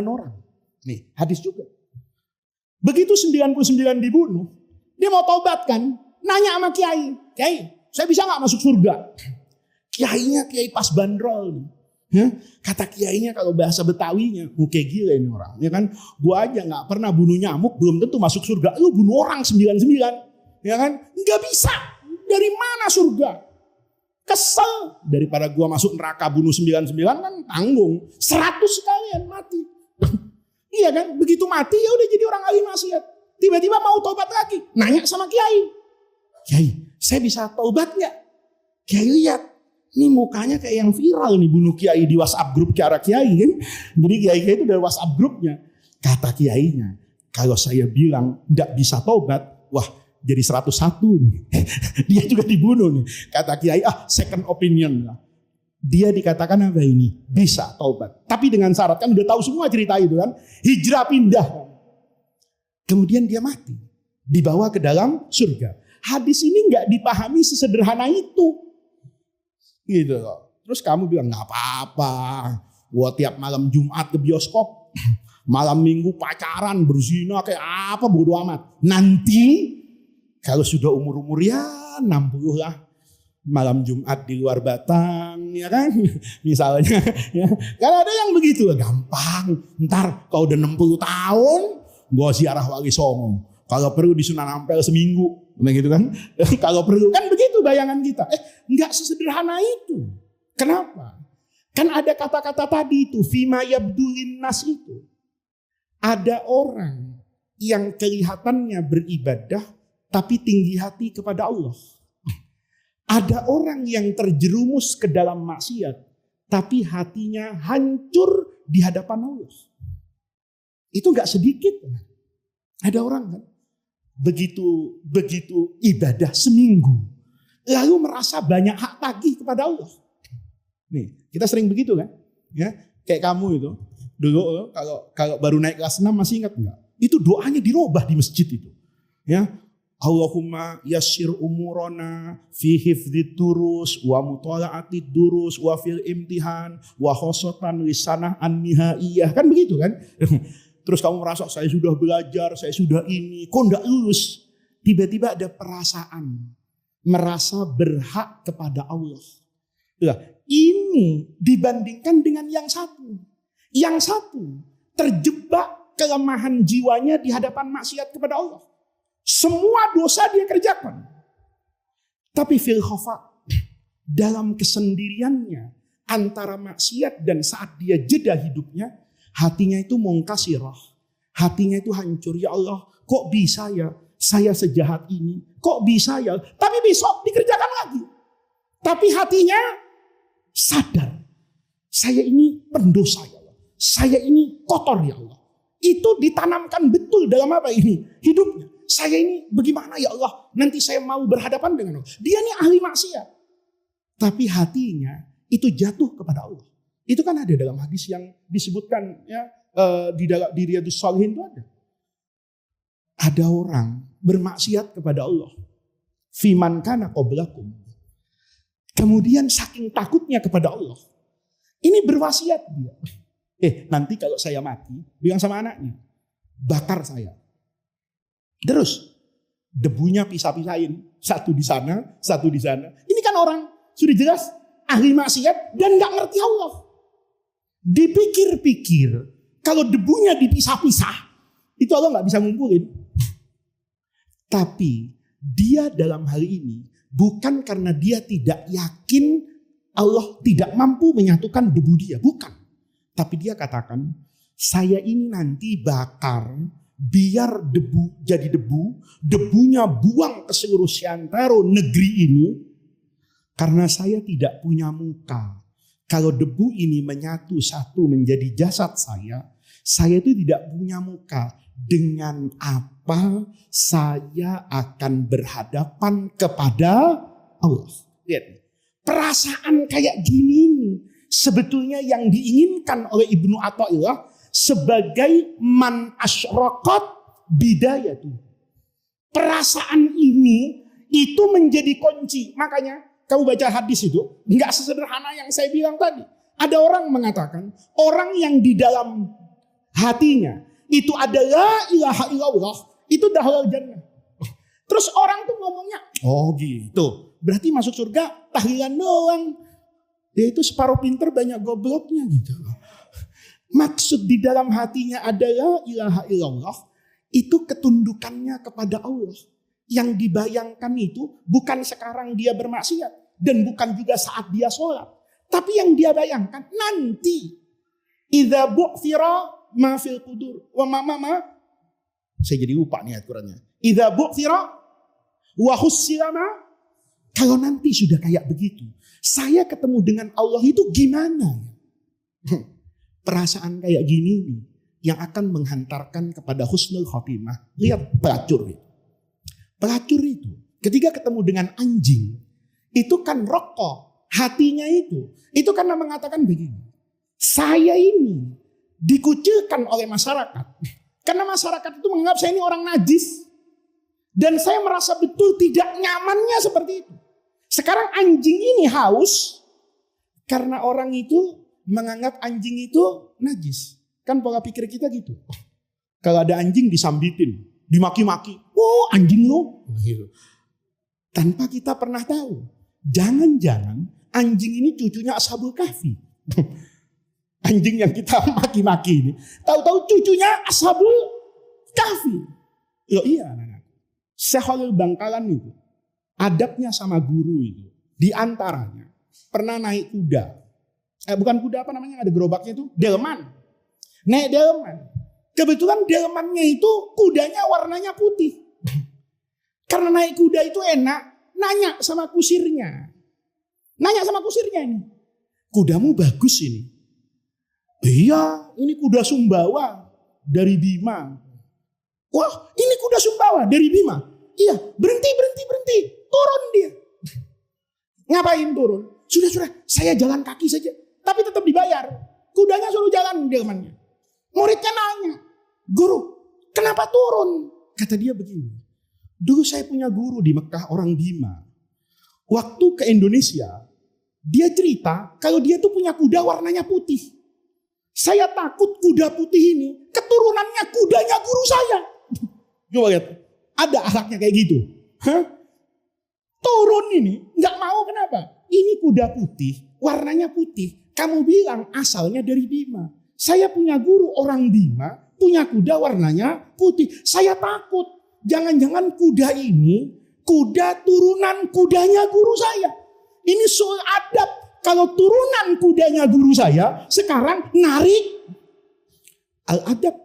orang. Nih hadis juga. Begitu 99 dibunuh, dia mau taubat kan? Nanya sama kiai, kiai saya bisa gak masuk surga? Kiainya kiai pas bandrol. Ya, kata kiainya kalau bahasa Betawinya, kayak gila ini orang. Ya kan, gua aja gak pernah bunuh nyamuk, belum tentu masuk surga. Lu bunuh orang 99. Ya kan? Nggak bisa. Dari mana surga? Kesel. Daripada gua masuk neraka bunuh 99 kan tanggung. 100 sekalian mati. Iya kan? Begitu mati ya udah jadi orang ahli maksiat. Tiba-tiba mau tobat lagi. Nanya sama kiai. Kiai, saya bisa tobat nggak? Kiai lihat. Ini mukanya kayak yang viral nih bunuh kiai di WhatsApp grup Kiara Kiai kan. Jadi kiai itu dari WhatsApp grupnya. Kata kiainya, kalau saya bilang nggak bisa tobat, wah jadi 101 nih. Dia juga dibunuh nih. Kata kiai, second opinion lah. Dia dikatakan apa ini? Bisa taubat. Tapi dengan syarat, kan udah tahu semua cerita itu kan. Hijrah pindah. Kemudian dia mati. Dibawa ke dalam surga. Hadis ini nggak dipahami sesederhana itu. Gitu loh. Terus kamu bilang, nggak apa-apa. Gua tiap malam Jumat ke bioskop. Malam Minggu pacaran, berzina kayak apa, bodo amat. Nanti kalau sudah umur-umur ya 60 lah, malam Jumat di luar Batang, ya kan? Misalnya, ya. Kalau ada yang begitu, gampang. Ntar kalau udah 60 tahun, gua ziarah Wali Songo. Kalau perlu di Sunan Ampel seminggu, gitu kan? Kalau perlu, kan begitu bayangan kita. Nggak sesederhana itu. Kenapa? Kan ada kata-kata tadi itu, fima yabdulin nas itu. Ada orang yang kelihatannya beribadah, tapi tinggi hati kepada Allah. Ada orang yang terjerumus ke dalam maksiat, tapi hatinya hancur di hadapan Allah. Itu nggak sedikit. Ada orang kan, begitu ibadah seminggu, lalu merasa banyak hak tagih kepada Allah. Nih, kita sering begitu kan? Ya, kayak kamu itu dulu kalau baru naik kelas 6 masih ingat nggak? Itu doanya dirubah di masjid itu. Ya. Allahumma yassir umurana fi hifdzid durus wa mutala'atid durus wa fil imtihan wa khosatan lisanah an-nihaiyah. Kan begitu kan? Terus kamu merasa saya sudah belajar, saya sudah ini, kok enggak lulus? Tiba-tiba ada perasaan merasa berhak kepada Allah. Nah, ini dibandingkan dengan yang satu. Yang satu terjebak kelemahan jiwanya di hadapan maksiat kepada Allah. Semua dosa dia kerjakan. Tapi fil khafa, dalam kesendiriannya antara maksiat dan saat dia jeda hidupnya, hatinya itu mungkasirah. Hatinya itu hancur. Ya Allah, kok bisa ya saya sejahat ini? Kok bisa ya? Tapi besok dikerjakan lagi. Tapi hatinya sadar. Saya ini pendosa ya Allah. Saya ini kotor ya Allah. Itu ditanamkan betul dalam apa ini? Hidupnya. Saya ini bagaimana ya Allah? Nanti saya mau berhadapan dengan Allah. Dia ini ahli maksiat. Tapi hatinya itu jatuh kepada Allah. Itu kan ada dalam hadis yang disebutkan ya di Riyadhus Shalihin itu ada. Ada orang bermaksiat kepada Allah. Fiman kana qablakum. Kemudian saking takutnya kepada Allah. Ini berwasiat dia. Nanti kalau saya mati, bilang sama anaknya, bakar saya. Terus debunya pisah-pisahin, satu di sana, satu di sana. Ini kan orang sudah jelas ahli maksiat dan nggak ngerti Allah. Dipikir-pikir, kalau debunya dipisah-pisah, itu Allah nggak bisa ngumpulin. Tapi dia dalam hal ini bukan karena dia tidak yakin Allah tidak mampu menyatukan debu dia, bukan. Tapi dia katakan, saya ini nanti bakar, biar debu jadi debu, debunya buang ke seluruh seantero negeri ini, karena saya tidak punya muka. Kalau debu ini menyatu satu menjadi jasad saya itu tidak punya muka. Dengan apa saya akan berhadapan kepada Allah? Lihat, perasaan kayak gini nih. Sebetulnya yang diinginkan oleh Ibnu Athaillah sebagai man asyraqat bidayatu. Perasaan ini itu menjadi kunci. Makanya kamu baca hadis itu nggak sesederhana yang saya bilang tadi. Ada orang mengatakan orang yang di dalam hatinya itu adalah ilaha illallah, itu dahlul jannah. Terus orang tuh ngomongnya, oh gitu. Berarti masuk surga tahlilan doang. Dia itu separuh pinter banyak gobloknya gitu. Maksud di dalam hatinya adalah ilaha illallah, itu ketundukannya kepada Allah. Yang dibayangkan itu bukan sekarang dia bermaksiat dan bukan juga saat dia sholat. Tapi yang dia bayangkan nanti idza bu'thira ma fil qudur wa ma saya jadi lupa nih ayat Qur'annya. Idza bu'thira wa hussila ma, kalau nanti sudah kayak begitu, saya ketemu dengan Allah itu gimana? Perasaan kayak gini nih yang akan menghantarkan kepada husnul khotimah. Lihat pelacur itu. Pelacur itu ketika ketemu dengan anjing, itu kan rokok hatinya itu karena mengatakan begini, saya ini dikucilkan oleh masyarakat karena masyarakat itu menganggap saya ini orang najis dan saya merasa betul tidak nyamannya seperti itu. Sekarang anjing ini haus karena orang itu menganggap anjing itu najis. Kan pola pikir kita gitu. Kalau ada anjing disambitin, dimaki-maki, oh anjing lo. Tanpa kita pernah tahu, jangan-jangan anjing ini cucunya Ashabul Kahfi. Anjing yang kita maki-maki ini, tahu-tahu cucunya Ashabul Kahfi. Loh iya, anak-anak. Syekh Bangkalan itu, adabnya sama guru itu, di antaranya pernah naik kuda. Bukan kuda, apa namanya, ada gerobaknya itu, delman. Naik delman. Kebetulan delmannya itu kudanya warnanya putih. Karena naik kuda itu enak, nanya sama kusirnya. Nanya sama kusirnya ini, kudamu bagus ini. Iya, ini kuda Sumbawa dari Bima. Wah, ini kuda Sumbawa dari Bima. Iya, berhenti. Turun dia. Ngapain turun? Sudah, saya jalan kaki saja. Tapi tetap dibayar. Kudanya suruh jalan delmannya. Muridnya nanya, guru, kenapa turun? Kata dia begini, Dulu saya punya guru di Mekah, orang Bima. Waktu ke Indonesia, dia cerita kalau dia tuh punya kuda warnanya putih. Saya takut kuda putih ini keturunannya kudanya guru saya. Coba lihat, ada anaknya kayak gitu. Hah? Turun ini, nggak mau kenapa? Ini kuda putih, warnanya putih. Kamu bilang asalnya dari Bima. Saya punya guru orang Bima, punya kuda warnanya putih. Saya takut. Jangan-jangan kuda ini, kuda turunan kudanya guru saya. Ini soal adab. Kalau turunan kudanya guru saya, sekarang narik al-adab.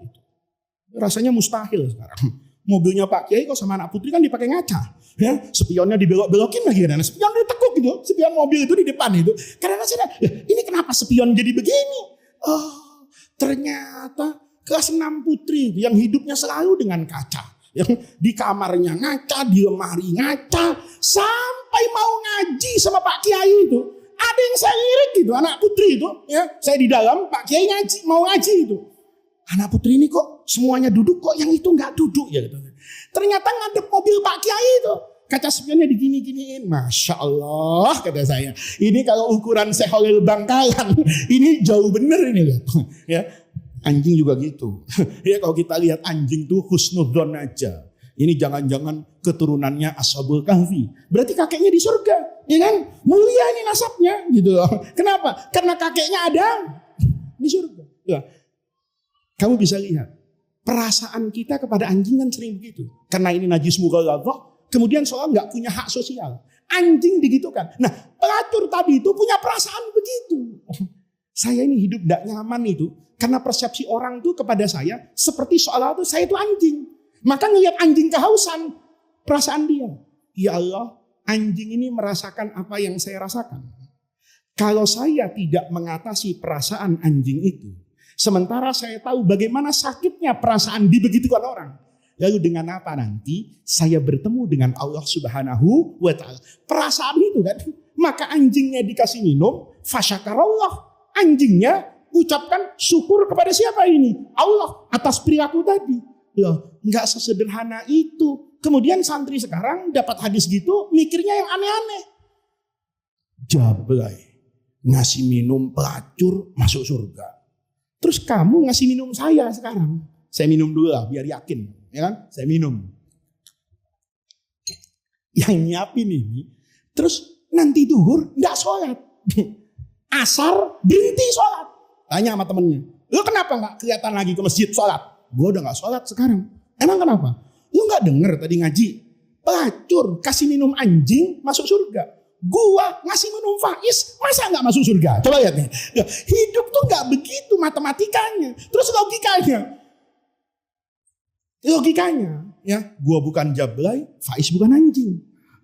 Rasanya mustahil sekarang. Mobilnya Pak Kiai kok sama anak putri kan dipakai ngaca. Ya, spionnya dibelok-belokin lagi. Karena spion ditekuk gitu. Spion mobil itu di depan itu. Karena saya, ini kenapa spion jadi begini? Oh, ternyata kelas 6 putri yang hidupnya selalu dengan kaca. Yang di kamarnya ngaca, di lemari ngaca, sampai mau ngaji sama Pak Kiai itu. Ada yang saya lirik gitu, anak putri itu. Ya, saya di dalam, Pak Kiai ngaji, mau ngaji itu. Anak putri ini kok semuanya duduk, kok yang itu nggak duduk ya gitu. Ternyata ngadep mobil Pak Kiai itu. Kaca spionnya digini-giniin. Masya Allah kata saya. Ini kalau ukuran Seholil Bangkalan, ini jauh bener ini lihat. Ya. Anjing juga gitu. Ya kalau kita lihat anjing tuh husnudzon aja. Ini jangan-jangan keturunannya Ashabul Kahfi. Berarti kakeknya di surga, ya kan? Mulia ini nasabnya gitu loh. Kenapa? Karena kakeknya ada di surga. Ya. Kamu bisa lihat perasaan kita kepada anjing kan sering begitu. Karena ini najis mughaladzah, kemudian soal nggak punya hak sosial. Anjing digitukan. Nah, pelacur tadi itu punya perasaan begitu. Saya ini hidup tidak nyaman itu. Karena persepsi orang itu kepada saya seperti seolah itu saya itu anjing. Maka ngelihat anjing kehausan, perasaan dia. Ya Allah, anjing ini merasakan apa yang saya rasakan. Kalau saya tidak mengatasi perasaan anjing itu, sementara saya tahu bagaimana sakitnya perasaan dibegitukan orang. Lalu dengan apa nanti saya bertemu dengan Allah Subhanahu wa Ta'ala. Perasaan itu kan, maka anjingnya dikasih minum, fasyakarallah. Anjingnya ucapkan syukur kepada siapa ini? Allah atas perilaku tadi. Loh, nggak sesederhana itu. Kemudian santri sekarang dapat hadis gitu, mikirnya yang aneh-aneh. Jablay, ngasih minum pelacur masuk surga. Terus kamu ngasih minum saya sekarang. Saya minum dulu lah, biar yakin. Ya kan? Saya minum. Yang nyiapin ini, terus nanti duhur nggak sholat. Asar berhenti sholat. Tanya sama temennya, lu kenapa gak kelihatan lagi ke masjid sholat? Gue udah gak sholat sekarang. Emang kenapa? Lu gak denger tadi ngaji? Pelacur kasih minum anjing masuk surga. Gua ngasih minum Faiz, masa gak masuk surga? Coba lihat nih. Hidup tuh gak begitu matematikanya. Terus logikanya. Ya, gua bukan Jablay, Faiz bukan anjing.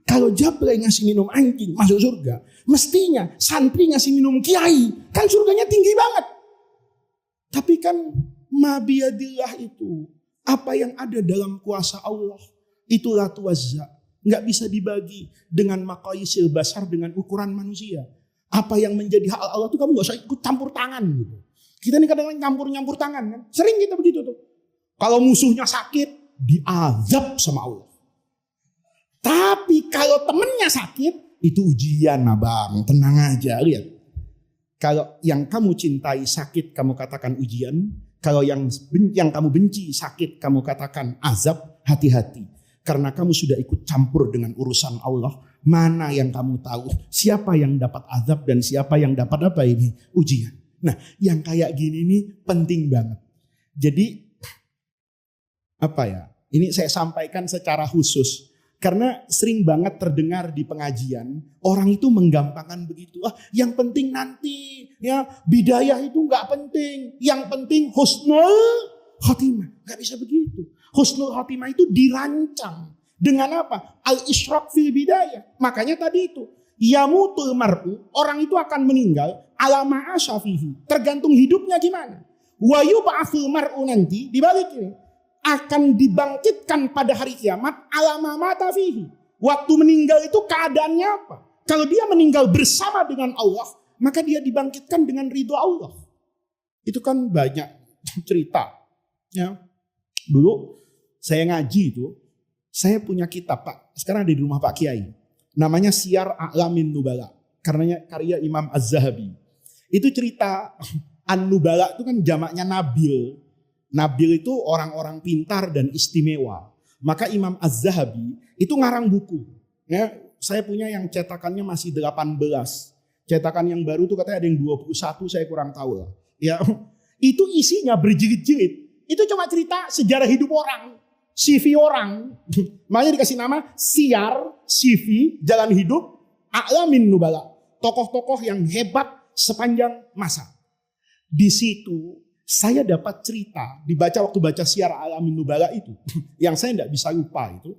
Kalau Jablay ngasih minum anjing masuk surga, mestinya santri ngasih minum kiai. Kan surganya tinggi banget. Tapi kan mabiyadillah itu, apa yang ada dalam kuasa Allah, itulah tuwazza. Nggak bisa dibagi dengan maqayisil basar, dengan ukuran manusia. Apa yang menjadi hak Allah itu kamu nggak usah ikut campur tangan gitu. Kita ini kadang-kadang nyampur tangan kan. Sering kita begitu tuh. Kalau musuhnya sakit, diazab sama Allah. Tapi kalau temennya sakit, itu ujian abang. Tenang aja, lihat. Kalau yang kamu cintai sakit, kamu katakan ujian. Kalau yang kamu benci sakit, kamu katakan azab. Hati-hati. Karena kamu sudah ikut campur dengan urusan Allah. Mana yang kamu tahu? Siapa yang dapat azab dan siapa yang dapat apa ini? Ujian. Nah, yang kayak gini nih penting banget. Jadi, apa ya? Ini saya sampaikan secara khusus. Karena sering banget terdengar di pengajian, orang itu menggampangkan begitu. Yang penting nanti, ya bidayah itu nggak penting. Yang penting husnul khotimah. Nggak bisa begitu. Husnul khotimah itu dirancang dengan apa? Al-isyraq fil bidayah. Makanya tadi itu, yamutul mar'u, orang itu akan meninggal ala ma'asyafihi. Tergantung hidupnya gimana. Wa yub'atsul mar'u nanti dibalik ini. Akan dibangkitkan pada hari kiamat alama mata fihi. Waktu meninggal itu keadaannya apa? Kalau dia meninggal bersama dengan Allah, maka dia dibangkitkan dengan ridho Allah. Itu kan banyak cerita. Ya. Dulu saya ngaji itu, Saya punya kitab Pak, sekarang ada di rumah Pak Kiai. Namanya Siyar A'lamin Nubala. Karya Imam Az-Zahabi. Itu cerita An-Nubala itu kan jamaknya Nabil. Nabil itu orang-orang pintar dan istimewa. Maka Imam Az-Zahabi itu ngarang buku. Ya, saya punya yang cetakannya masih 18. Cetakan yang baru itu katanya ada yang 21, saya kurang tahu lah. Ya, itu isinya berjilid-jilid. Itu cuma cerita sejarah hidup orang, CV orang. Makanya dikasih nama Siyar, CV, jalan hidup, A'lamin Nubala. Tokoh-tokoh yang hebat sepanjang masa. Di situ saya dapat cerita, dibaca waktu baca Siyar A'lamin Nubala itu. Yang saya tidak bisa lupa itu.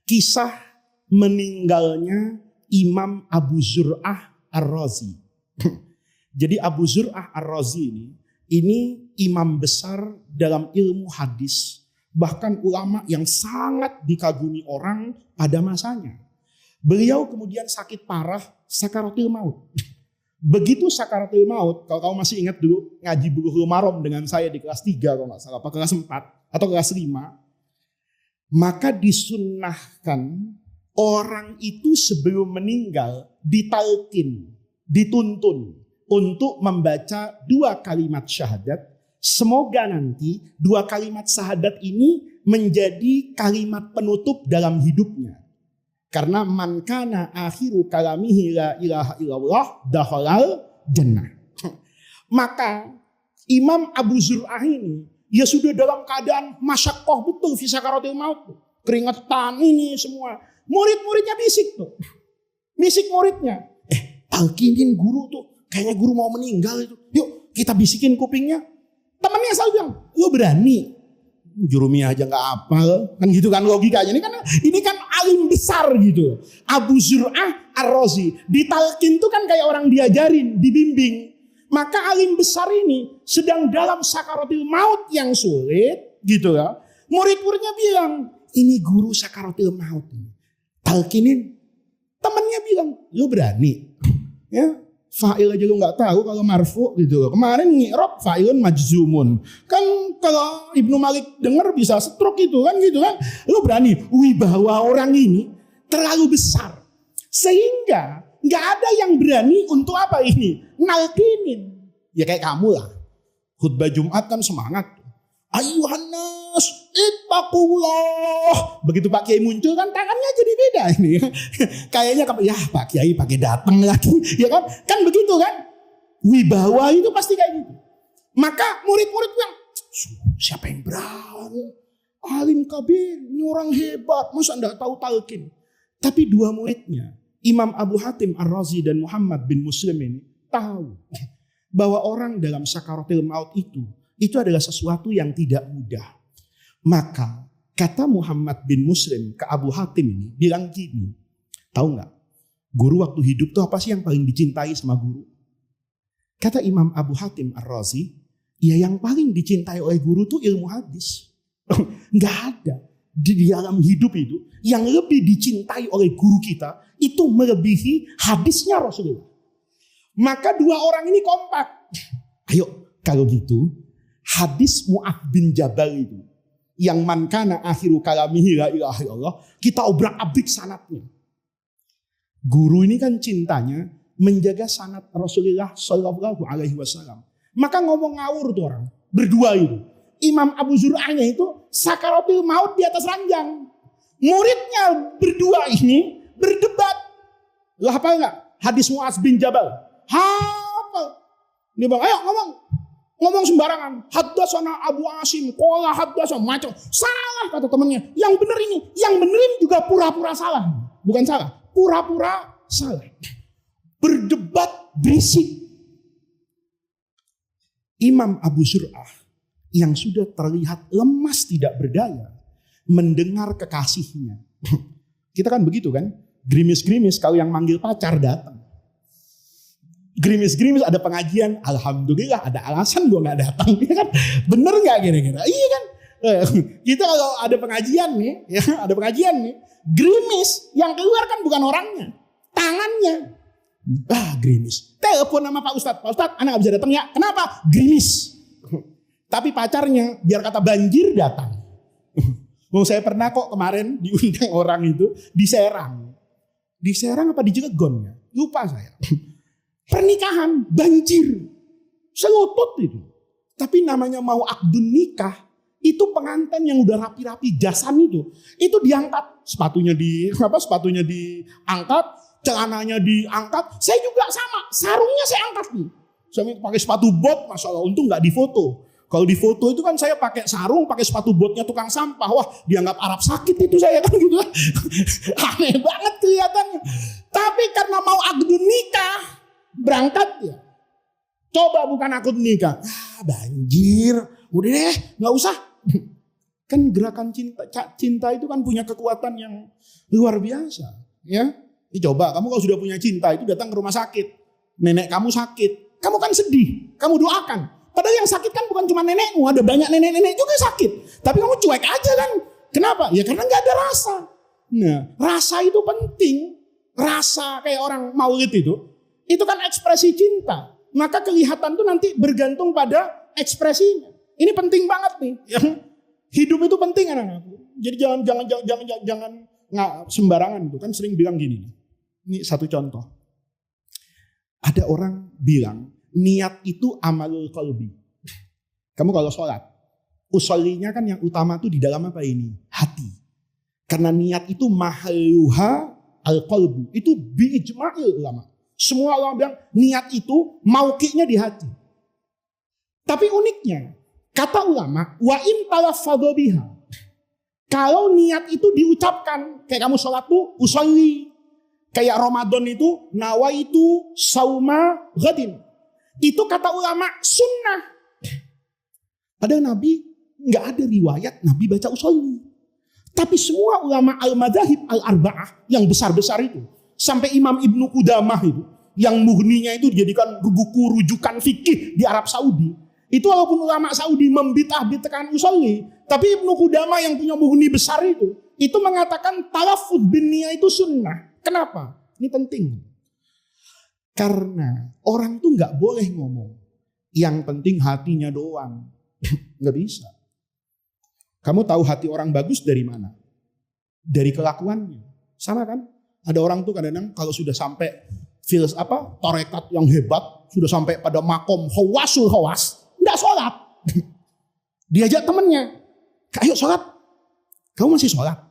Kisah meninggalnya Imam Abu Zur'ah Ar-Razi. Jadi Abu Zur'ah Ar-Razi ini imam besar dalam ilmu hadis. Bahkan ulama yang sangat dikagumi orang pada masanya. Beliau kemudian sakit parah, sakaratul maut. Begitu sakaratul maut, kalau kamu masih ingat dulu ngaji Bulughul Maram dengan saya di kelas 3 kalau nggak salah, apa kelas 4 atau kelas 5. Maka disunnahkan orang itu sebelum meninggal ditalkin, dituntun untuk membaca 2 kalimat syahadat. Semoga nanti 2 kalimat syahadat ini menjadi kalimat penutup dalam hidupnya. Karena man kana akhiru kalamihi la ilaha illallah dakhalal jannah. Maka Imam Abu Zur'ah ini ya sudah dalam keadaan masyaqqah betul fi sakaratil maut. Keringetan ini semua. Murid-muridnya bisik tuh. Bisik muridnya. Talkinin guru tuh. Kayaknya guru mau meninggal itu. Yuk kita bisikin kupingnya. Temannya selalu bilang, lo berani? Jurumiyah aja gak hafal. Kan gitu kan logikanya. Ini kan alim besar gitu. Abu Zur'ah Ar-Razi. Ditalkin tuh kan kayak orang diajarin, dibimbing. Maka alim besar ini sedang dalam sakaratul maut yang sulit gitu ya. Murid-muridnya bilang, ini guru sakaratul maut. Talkinin. Temannya bilang, lo berani? Ya. Fa'il aja lu gak tahu kalau marfu gitu. Kemarin ngi'rab fa'ilun majzumun. Kan kalau Ibnu Malik dengar bisa stroke itu kan gitu kan. Lu berani. Wibawa orang ini terlalu besar. Sehingga gak ada yang berani untuk apa ini? Nalkinin. Ya kayak kamu lah. Khutbah Jumat kan semangat. Ayuhan nas ittaqullah. Begitu Pak Kiai muncul kan tangannya jadi beda ini. Kayaknya ya Pak Kiai pakai datang lagi. Ya kan? Kan begitu kan? Wibawa itu pasti kayak gitu. Maka murid-murid bilang, siapa yang berani? Alim kabir, ini orang hebat. Masa enggak tahu talqin? Tapi 2 muridnya, Imam Abu Hatim Ar-Razi dan Muhammad bin Muslim ini tahu bahwa orang dalam sakaratul maut itu adalah sesuatu yang tidak mudah. Maka kata Muhammad bin Muslim ke Abu Hatim ini bilang gini, tahu nggak? Guru waktu hidup tuh apa sih yang paling dicintai sama guru? Kata Imam Abu Hatim Ar-Razi, ya yang paling dicintai oleh guru tuh ilmu hadis. Nggak ada di dalam hidup itu yang lebih dicintai oleh guru kita itu melebihi hadisnya Rasulullah. Maka 2 orang ini kompak. Ayo kalau gitu. Hadis Mu'adz bin Jabal itu. Yang man kana akhiru kalamihi la ilaha illallah. Kita obrak-abrik sanadnya. Guru ini kan cintanya menjaga sanad Rasulullah Sallallahu Alaihi Wasallam. Maka ngomong ngawur tuh orang. Berdua itu. Imam Abu Zur'ahnya itu sakaratul maut di atas ranjang. Muridnya berdua ini berdebat. Lah apa enggak? Hadis Mu'adz bin Jabal. Hafal. Dia bilang, ayo ngomong sembarangan. Haddatsana Abu Asim, qala haddatsana macam. Salah kata temannya. Yang benar ini, yang benerin juga pura-pura salah. Bukan salah, pura-pura salah. Berdebat berisik. Imam Abu Zur'ah yang sudah terlihat lemas tidak berdaya mendengar kekasihnya. Kita kan begitu kan? Gerimis-gerimis kalau yang manggil pacar datang. Gerimis-gerimis ada pengajian, alhamdulillah ada alasan gue nggak datang, ya kan? Bener nggak kira-kira? Iya kan? Kita kalau ada pengajian nih, ya ada pengajian nih, gerimis yang keluar kan bukan orangnya, tangannya. Gerimis. Telepon nama Pak Ustadz, anak nggak bisa datang ya? Kenapa? Gerimis. Tapi pacarnya biar kata banjir datang. Saya pernah kok kemarin diundang orang itu di Serang. Di Serang apa di Cilegon ya? Lupa saya. Pernikahan banjir. Selutut itu. Tapi namanya mau akdun nikah, itu pengantin yang udah rapi-rapi jasan itu diangkat, sepatunya diangkat, celananya diangkat. Saya juga sama, sarungnya saya angkat nih. Saya pakai sepatu bot, masya Allah, untung nggak difoto. Kalau difoto itu kan saya pakai sarung, pakai sepatu botnya tukang sampah. Wah, dianggap Arab sakit itu saya kan gitu. Aneh banget kelihatannya. Tapi karena mau akdun nikah, berangkat ya. Coba bukan akdun nikah. Banjir, udah deh, nggak usah. Kan gerakan cinta itu kan punya kekuatan yang luar biasa. Ya, coba kamu kalau sudah punya cinta itu datang ke rumah sakit. Nenek kamu sakit, kamu kan sedih, kamu doakan. Padahal yang sakit kan bukan cuma nenekmu, ada banyak nenek-nenek juga sakit. Tapi kamu cuek aja kan. Kenapa? Ya karena gak ada rasa. Nah, rasa itu penting. Rasa kayak orang maulid itu kan ekspresi cinta. Maka kelihatan tuh nanti bergantung pada ekspresinya. Ini penting banget nih. Hidup itu penting anak-anakku. Jadi jangan nggak sembarangan tuh. Kan sering bilang gini. Ini satu contoh. Ada orang bilang niat itu amalul qalbi. Kamu kalau sholat, usollinya kan yang utama tuh di dalam apa ini? Hati. Karena niat itu mahaluha al-qalbu. Itu bi'ijma'il ulama. Semua ulama bilang niat itu mauqi'nya di hati. Tapi uniknya, kata ulama, wa in talaffadha biha. Kalau niat itu diucapkan, kayak kamu sholat tuh usolli. Kayak Ramadan itu nawaitu sauma ghadin. Itu kata ulama sunnah. Padahal Nabi nggak ada riwayat Nabi baca usolli. Tapi semua ulama al-madzahib al-arba'ah yang besar-besar itu, sampai Imam Ibnu Qudamah itu, yang mughninya itu dijadikan buku rujukan fikih di Arab Saudi. Itu walaupun ulama Saudi membid'ah-bid'ahkan usolli, tapi Ibnu Qudamah yang punya mughni besar itu mengatakan talaffuz bin niyah itu sunnah. Kenapa? Ini penting. Karena orang tuh nggak boleh ngomong. Yang penting hatinya doang. Nggak bisa. Kamu tahu hati orang bagus dari mana? Dari kelakuannya. Sama kan? Ada orang tuh kadang-kadang kalau sudah sampai torekat yang hebat, sudah sampai pada makom hawasul hawas, nggak sholat. Diajak temennya, ayo sholat. Kamu masih sholat?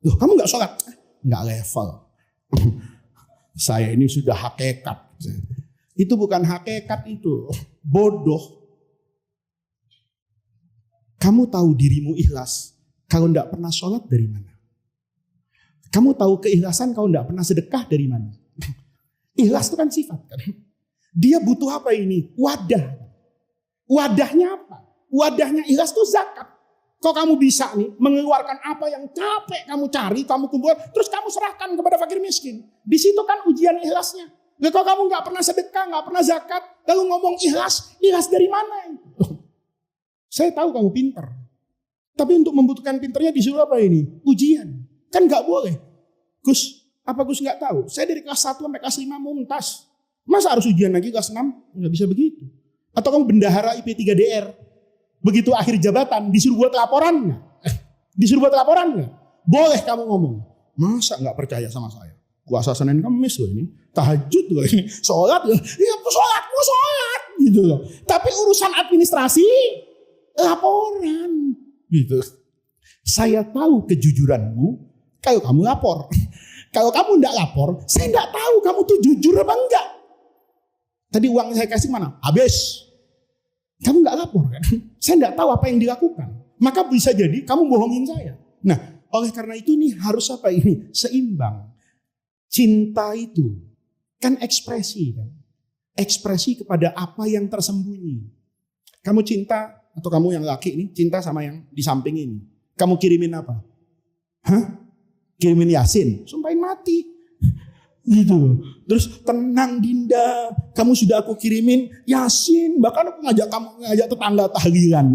Loh, kamu nggak sholat? Nggak level. Saya ini sudah hakikat. Itu bukan hakikat itu. Bodoh. Kamu tahu dirimu ikhlas kalau tidak pernah sholat dari mana? Kamu tahu keikhlasan kalau tidak pernah sedekah dari mana? Ikhlas itu kan sifat kan? Dia butuh apa ini? Wadah. Wadahnya apa? Wadahnya ikhlas itu zakat. Kok kamu bisa nih mengeluarkan apa yang capek kamu cari, kamu kumpulkan, terus kamu serahkan kepada fakir miskin. Di situ kan ujian ikhlasnya. Nah, kalau kamu nggak pernah sedekah, nggak pernah zakat, lalu ngomong ikhlas dari mana? Saya tahu kamu pintar. Tapi untuk membuktikan pintarnya disuruh apa ini? Ujian. Kan nggak boleh. Gus, apa Gus nggak tahu? Saya dari kelas 1 sampai kelas 5 mumtaz. Masa harus ujian lagi kelas 6? Nggak bisa begitu. Atau kamu bendahara IP3DR. Begitu akhir jabatan disuruh buat laporan nggak? Disuruh buat laporan nggak? Boleh kamu ngomong. Masa nggak percaya sama saya? Puasa Senin Kamis loh ini. Tahajud loh ini. Sholat loh. Ya sholat. Gitu loh. Tapi urusan administrasi, laporan. Gitu. Saya tahu kejujuranmu kalau kamu lapor. Kalau kamu enggak lapor, saya enggak tahu kamu tuh jujur apa enggak. Tadi uang saya kasih mana? Habis. Kamu enggak lapor kan? Saya enggak tahu apa yang dilakukan. Maka bisa jadi kamu bohongin saya. Nah, oleh karena itu nih harus apa ini? Seimbang. Cinta itu kan ekspresi kan. Ekspresi kepada apa yang tersembunyi. Kamu cinta atau kamu yang laki ini cinta sama yang di samping ini. Kamu kirimin apa? Hah? Kirimin Yasin, sumpahin mati. Gitu. Terus tenang Dinda, kamu sudah aku kirimin Yasin, bahkan aku ngajak tetangga tahlilan.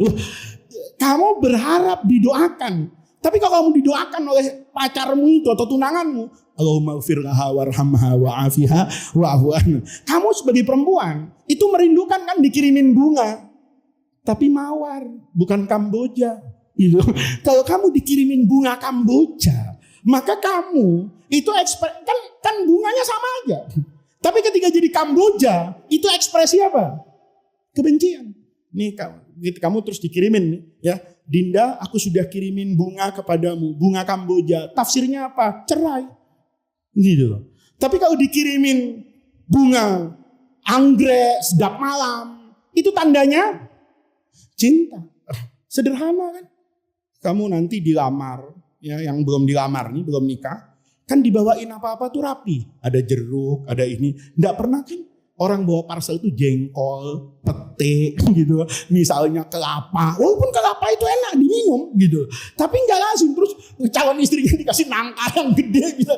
Kamu berharap didoakan. Tapi kalau kamu didoakan oleh pacarmu itu atau tunanganmu, Allahumma ighfir laha warhamha wa'afiha wa'fu anha. Kamu sebagai perempuan itu merindukan kan dikirimin bunga. Tapi mawar, bukan Kamboja. Gitu. Kalau kamu dikirimin bunga Kamboja, maka kamu itu kan bunganya sama aja. Tapi ketika jadi Kamboja, itu ekspresi apa? Kebencian. Nih kamu terus dikirimin nih, ya. Dinda, aku sudah kirimin bunga kepadamu, bunga Kamboja. Tafsirnya apa? Cerai. Gitu loh. Tapi kalau dikirimin bunga anggrek sedap malam, itu tandanya cinta. Sederhana kan? Kamu nanti dilamar, ya, yang belum dilamar nih, belum nikah, kan dibawain apa-apa tuh rapi. Ada jeruk, ada ini. Nggak pernah kan orang bawa parcel itu jengkol, pete, gitu. Misalnya kelapa. Walaupun kelapa itu enak diminum, gitu. Tapi nggak lazim. Terus calon istrinya dikasih nangka yang gede, gitu.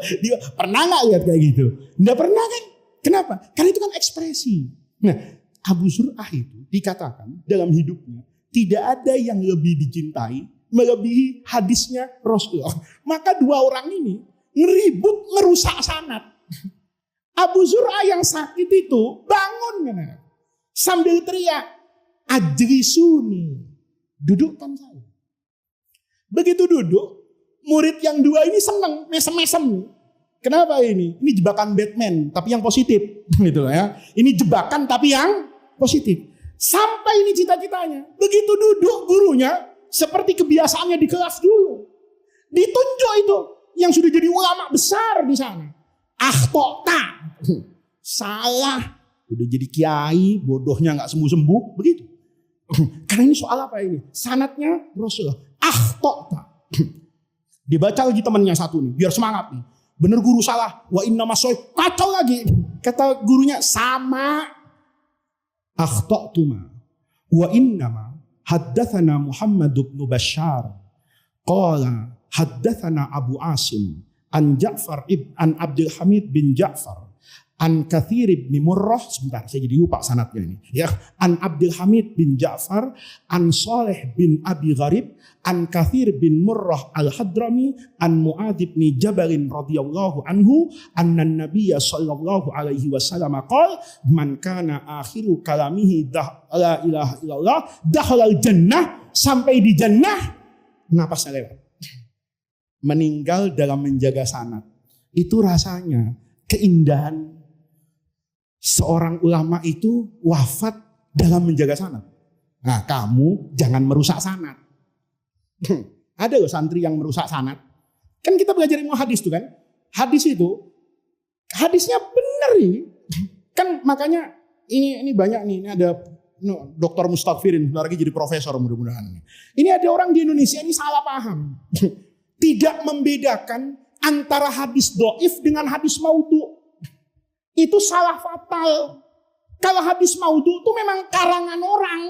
Pernah nggak lihat kayak gitu? Nggak pernah kan? Kenapa? Karena itu kan ekspresi. Nah, Abu Zur'ah itu dikatakan dalam hidupnya tidak ada yang lebih dicintai melebihi hadisnya Rasulullah. Maka dua orang ini ngeribut ngerusak sanad. Abu Zur'ah yang sakit itu bangun kan? Sambil teriak, ajlisuni, dudukkan saya. Begitu duduk, murid yang dua ini seneng, mesem-mesem. Kenapa ini? Ini jebakan Batman, tapi yang positif, gitu ya. Ini jebakan tapi yang positif. Sampai ini cita-citanya. Begitu duduk gurunya, seperti kebiasaannya di kelas dulu, ditunjuk itu yang sudah jadi ulama besar di sana. Akhtota, salah, udah jadi kiai, bodohnya nggak sembuh-sembuh, begitu. Karena ini soal apa ini? Sanadnya Rasulullah. Akhtota. Dibaca lagi temannya satu nih, biar semangat nih. Bener guru salah, wa inna masoy, kacau lagi. Kata gurunya sama. Akhtotuma, wa innama haddatsana Muhammad bin Bashar, qala haddatsana Abu Asim an an Abdul Hamid bin Ja'far an Katsir bin Murrah. Sebentar, saya jadi lupa sanadnya ini. Ya, an Abdul Hamid bin Ja'far an Saleh bin Abi Gharib an Katsir bin Murrah al-Hadrami an Mu'adz bin Jabal radhiyallahu anhu anna an-nabiy sallallahu alaihi wasallam qala man kana akhiru kalamihi la ilaha illallah dakhala al-jannah. Sampai di jannah napasnya lewat. Meninggal dalam menjaga sanad. Itu rasanya keindahan seorang ulama itu wafat dalam menjaga sanad. Nah, kamu jangan merusak sanad. Ada loh santri yang merusak sanad. Kan kita belajar ilmu hadis tuh kan. Hadis itu, hadisnya benar ini. Kan makanya ini banyak nih. Ini ada Dr. Mustaghfirin, lagi jadi profesor mudah-mudahan. Ini ada orang di Indonesia ini salah paham. Tidak membedakan antara hadis doif dengan hadis maudhu. Itu salah fatal. Kalau hadis maudhu itu memang karangan orang.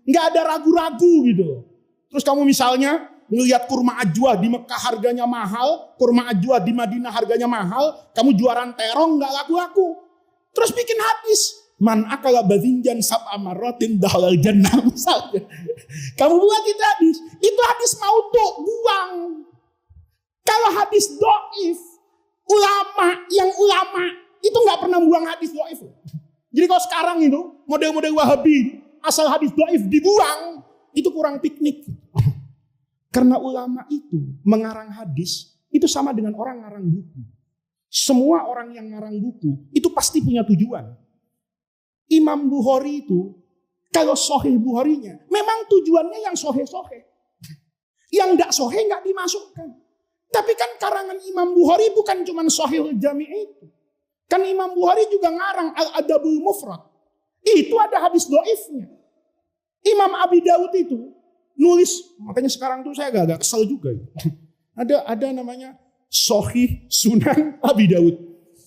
Nggak ada ragu-ragu gitu. Terus kamu misalnya ngelihat kurma ajwa di Mekah harganya mahal, kurma ajwa di Madinah harganya mahal, kamu juaran terong nggak laku-laku. Terus bikin hadis. Man akala badhinjan sab'a marratin dakhalal jannah misalnya. Kamu buat itu hadis. Itu hadis maudhu, buang. Kalau hadis doif, ulama itu nggak pernah buang hadis doif. Jadi kalau sekarang itu model-model Wahabi asal hadis doif dibuang, itu kurang piknik. Karena ulama itu mengarang hadis itu sama dengan orang ngarang buku. Semua orang yang ngarang buku itu pasti punya tujuan. Imam Bukhari itu kalau Sahih Bukharinya memang tujuannya yang sohe-sohe. Yang nggak sohe nggak dimasukkan. Tapi kan karangan Imam Bukhari bukan cuma Sahihul Jami' itu. Kan Imam Bukhari juga ngarang Al-Adabul Mufrad. Itu ada hadis doifnya. Imam Abi Daud itu nulis, makanya sekarang tuh saya agak kesel juga. Ada namanya Sahih Sunan Abi Daud.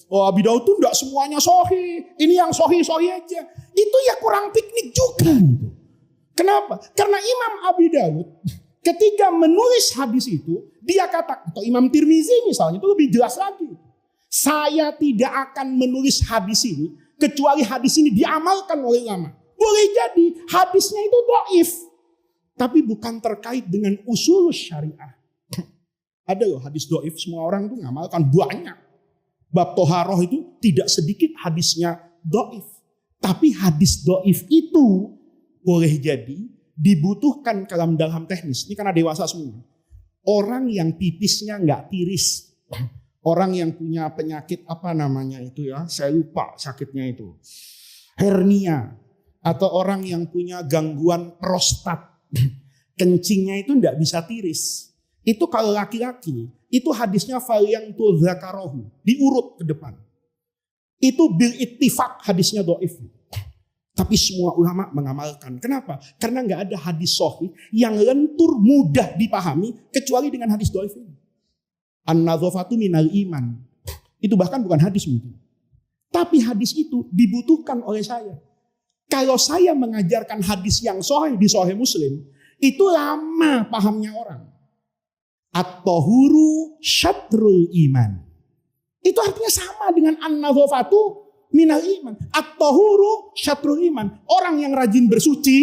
Oh, Abi Daud tuh enggak semuanya sahih. Ini yang sahih-sahih aja. Itu ya kurang piknik juga gitu. Kenapa? Karena Imam Abi Daud ketika menulis hadis itu, dia kata, atau Imam Tirmizi misalnya, itu lebih jelas lagi. Saya tidak akan menulis hadis ini, kecuali hadis ini diamalkan oleh ulama. Boleh jadi hadisnya itu dhaif, tapi bukan terkait dengan usul syariah. Ada loh hadis dhaif, semua orang tuh ngamalkan banyak. Bab toharoh itu tidak sedikit hadisnya dhaif. Tapi hadis dhaif itu boleh jadi dibutuhkan dalam teknis, ini karena dewasa semua. Orang yang pipisnya nggak tiris, orang yang punya penyakit apa namanya itu ya, saya lupa sakitnya itu, hernia, atau orang yang punya gangguan prostat, kencingnya itu nggak bisa tiris. Itu kalau laki-laki, itu hadisnya falyangtu dzakarohu, diurut ke depan. Itu bil ittifaq hadisnya dhaif. Tapi semua ulama mengamalkan. Kenapa? Karena nggak ada hadis sahih yang lentur mudah dipahami kecuali dengan hadis dhaif ini. An-nadzafatu minal iman. Itu bahkan bukan hadis mungkin. Tapi hadis itu dibutuhkan oleh saya. Kalau saya mengajarkan hadis yang sahih di Sahih Muslim, itu lama pahamnya orang. At-tahuru syatrul iman. Itu artinya sama dengan an-nadzafatu minal iman. At-tahuru syatrul iman. Orang yang rajin bersuci